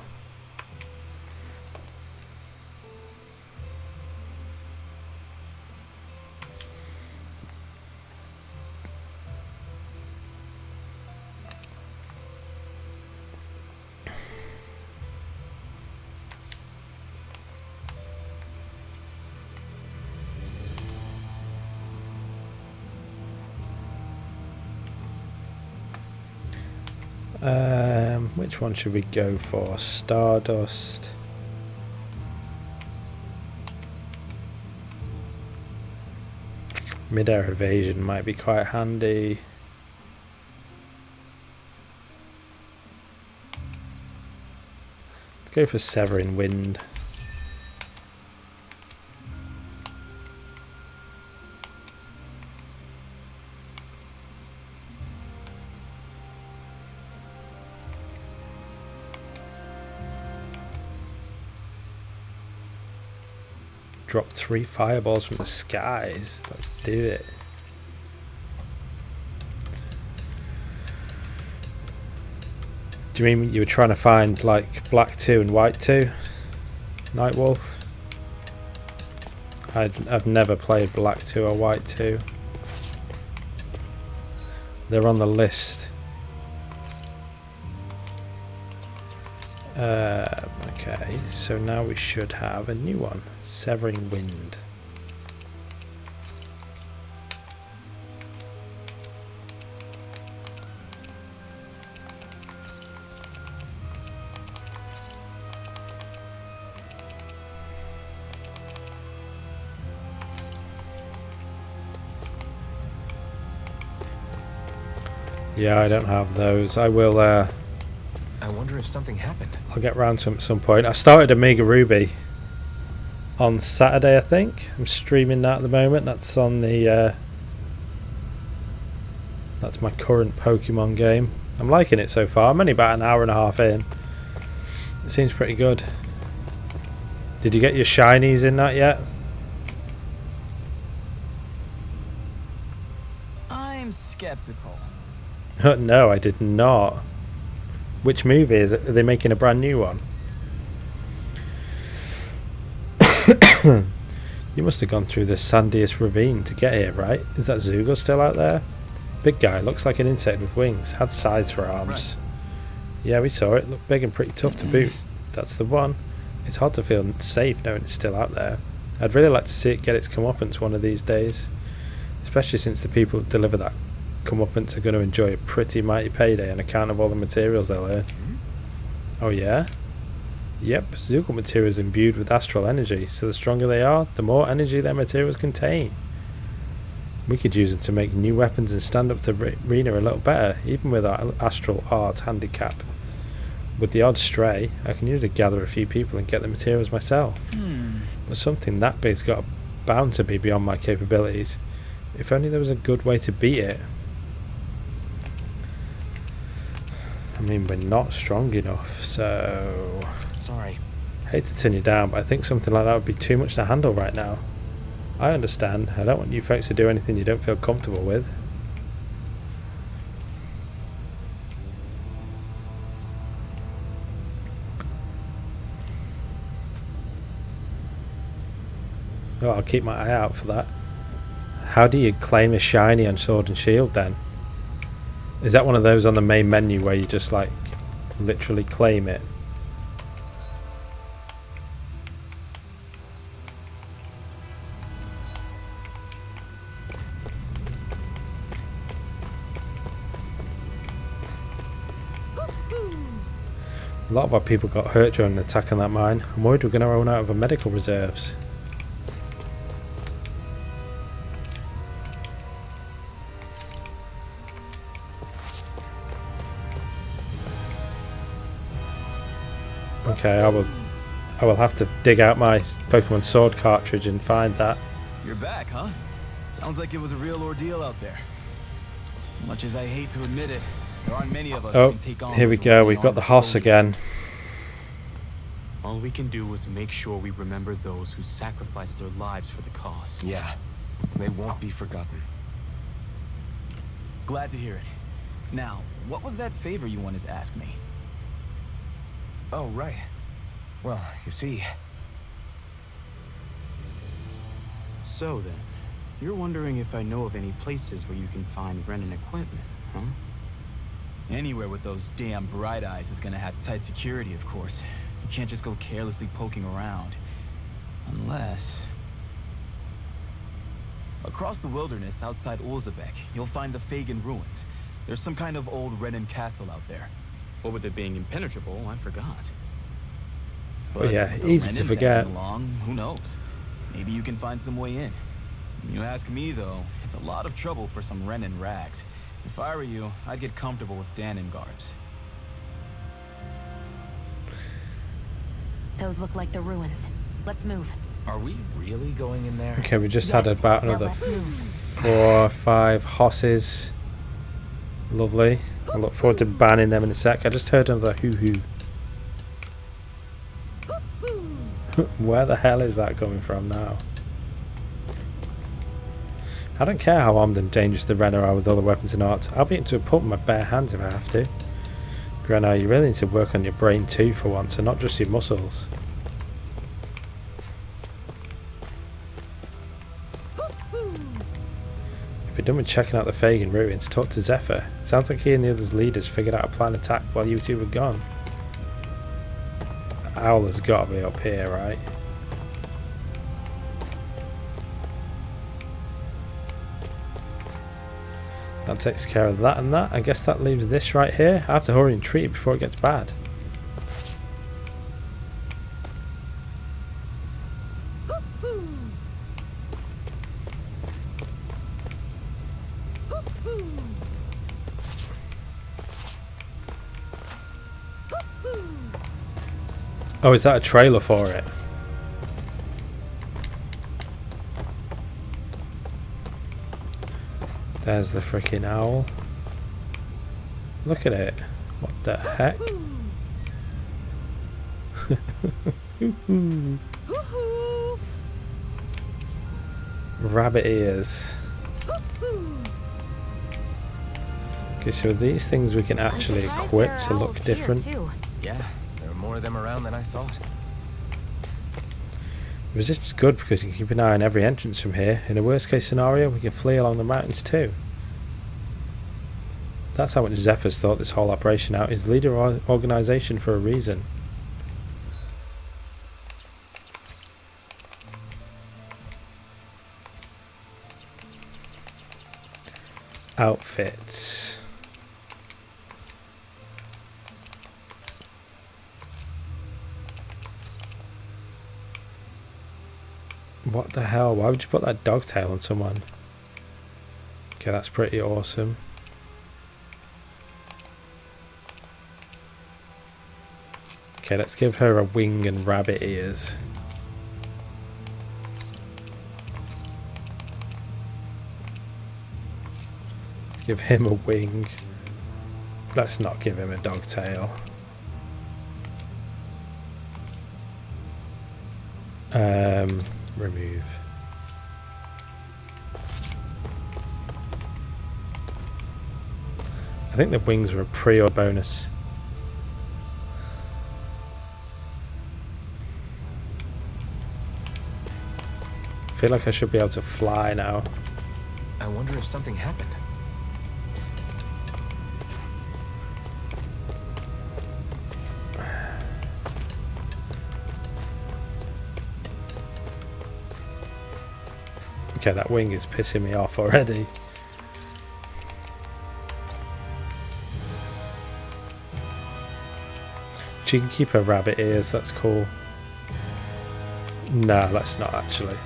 Which one should we go for? Stardust. Mid-air evasion might be quite handy. Let's go for Severing Wind. Drop 3 fireballs from the skies. Let's do it. Do you mean you were trying to find like Black 2 and White 2? Nightwolf? I've never played Black 2 or White 2. They're on the list. Okay, so now we should have a new one. Severing Wind. Yeah, I don't have those. I will, I wonder if something happened. I'll get round to them at some point. I started Omega Ruby on Saturday, I think. I'm streaming that at the moment. That's on the, that's my current Pokemon game. I'm liking it so far. I'm only about an hour and a half in. It seems pretty good. Did you get your shinies in that yet? I'm skeptical. No, I did not. Which movie is it? Are they making a brand new one? You must have gone through the Sandiest Ravine to get here, right? Is that Zoogle still out there? Big guy, looks like an insect with wings. Had size for arms. Right. Yeah, we saw it. Looked big and pretty tough to boot. That's the one. It's hard to feel safe knowing it's still out there. I'd really like to see it get its comeuppance one of these days. Especially since the people that deliver that comeuppance are going to enjoy a pretty mighty payday on account of all the materials they'll earn. Oh yeah? Yep, Zoogle materials imbued with astral energy, so the stronger they are, the more energy their materials contain. We could use them to make new weapons and stand up to Rena a little better, even with our astral art handicap. With the odd stray, I can usually gather a few people and get the materials myself. But something that big's bound to be beyond my capabilities. If only there was a good way to beat it. I mean, we're not strong enough, so... Sorry. Hate to turn you down, but I think something like that would be too much to handle right now. I understand. I don't want you folks to do anything you don't feel comfortable with. Oh, I'll keep my eye out for that. How do you claim a shiny on Sword and Shield then? Is that one of those on the main menu where you just like literally claim it? A lot of our people got hurt during an attack on that mine. I'm worried we're going to run out of our medical reserves. Okay, I will have to dig out my Pokemon Sword cartridge and find that. You're back, huh? Sounds like it was a real ordeal out there. Much as I hate to admit it, there aren't many of us who can take on. Here we go. We've got the Hoss again. All we can do is make sure we remember those who sacrificed their lives for the cause. Yeah, they won't be forgotten. Glad to hear it. Now, what was that favor you wanted to ask me? Oh, right. Well, you see... So then, you're wondering if I know of any places where you can find Renin equipment, huh? Anywhere with those damn bright eyes is gonna have tight security, of course. You can't just go carelessly poking around. Unless... Across the wilderness outside Ulzabek, you'll find the Fagan ruins. There's some kind of old Renin castle out there. What with it being impenetrable, I forgot. Oh yeah, easy to forget. Along, who knows? Maybe you can find some way in. You ask me though, it's a lot of trouble for some Renin rags. If I were you, I'd get comfortable with Danon garbs. Those look like the ruins. Let's move. Are we really going in there? Okay, we just had about another 4 or 5 Hosses. Lovely. I look forward to banning them in a sec. I just heard another hoo-hoo. Where the hell is that coming from now? I don't care how armed and dangerous the Renin are with all the weapons and arts. I'll beat them to a pulp with my bare hands if I have to. Grano, you really need to work on your brain too for once, and not just your muscles. If you're done with checking out the Fagin ruins, talk to Zephyr. Sounds like he and the others leaders figured out a planned attack while you two were gone. The owl has got to be up here, right? That takes care of that and that. I guess that leaves this right here. I have to hurry and treat it before it gets bad. Oh, is that a trailer for it? There's the freaking owl. Look at it. What the heck? Rabbit ears. Okay, so these things we can actually equip to look different. Yeah, there are more of them around than I thought. Resist is good because you can keep an eye on every entrance from here. In a worst case scenario, we can flee along the mountains too. That's how much Zephyr's thought this whole operation out. He's the leader of our organisation for a reason. Outfits. What the hell? Why would you put that dog tail on someone? Okay, that's pretty awesome. Okay, let's give her a wing and rabbit ears. Let's give him a wing. Let's not give him a dog tail. Remove. I think the wings were a pre-order bonus. I feel like I should be able to fly now. I wonder if something happened. Okay, that wing is pissing me off already. She can keep her rabbit ears, that's cool. No, let's not actually.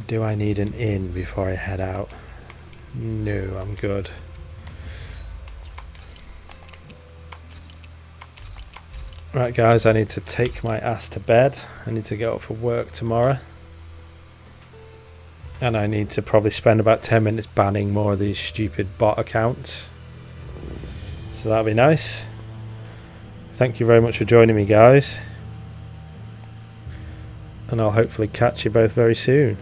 Do I need an inn before I head out? No, I'm good. Right guys, I need to take my ass to bed. I need to get up for work tomorrow. And I need to probably spend about 10 minutes banning more of these stupid bot accounts. So that'll be nice. Thank you very much for joining me guys. And I'll hopefully catch you both very soon.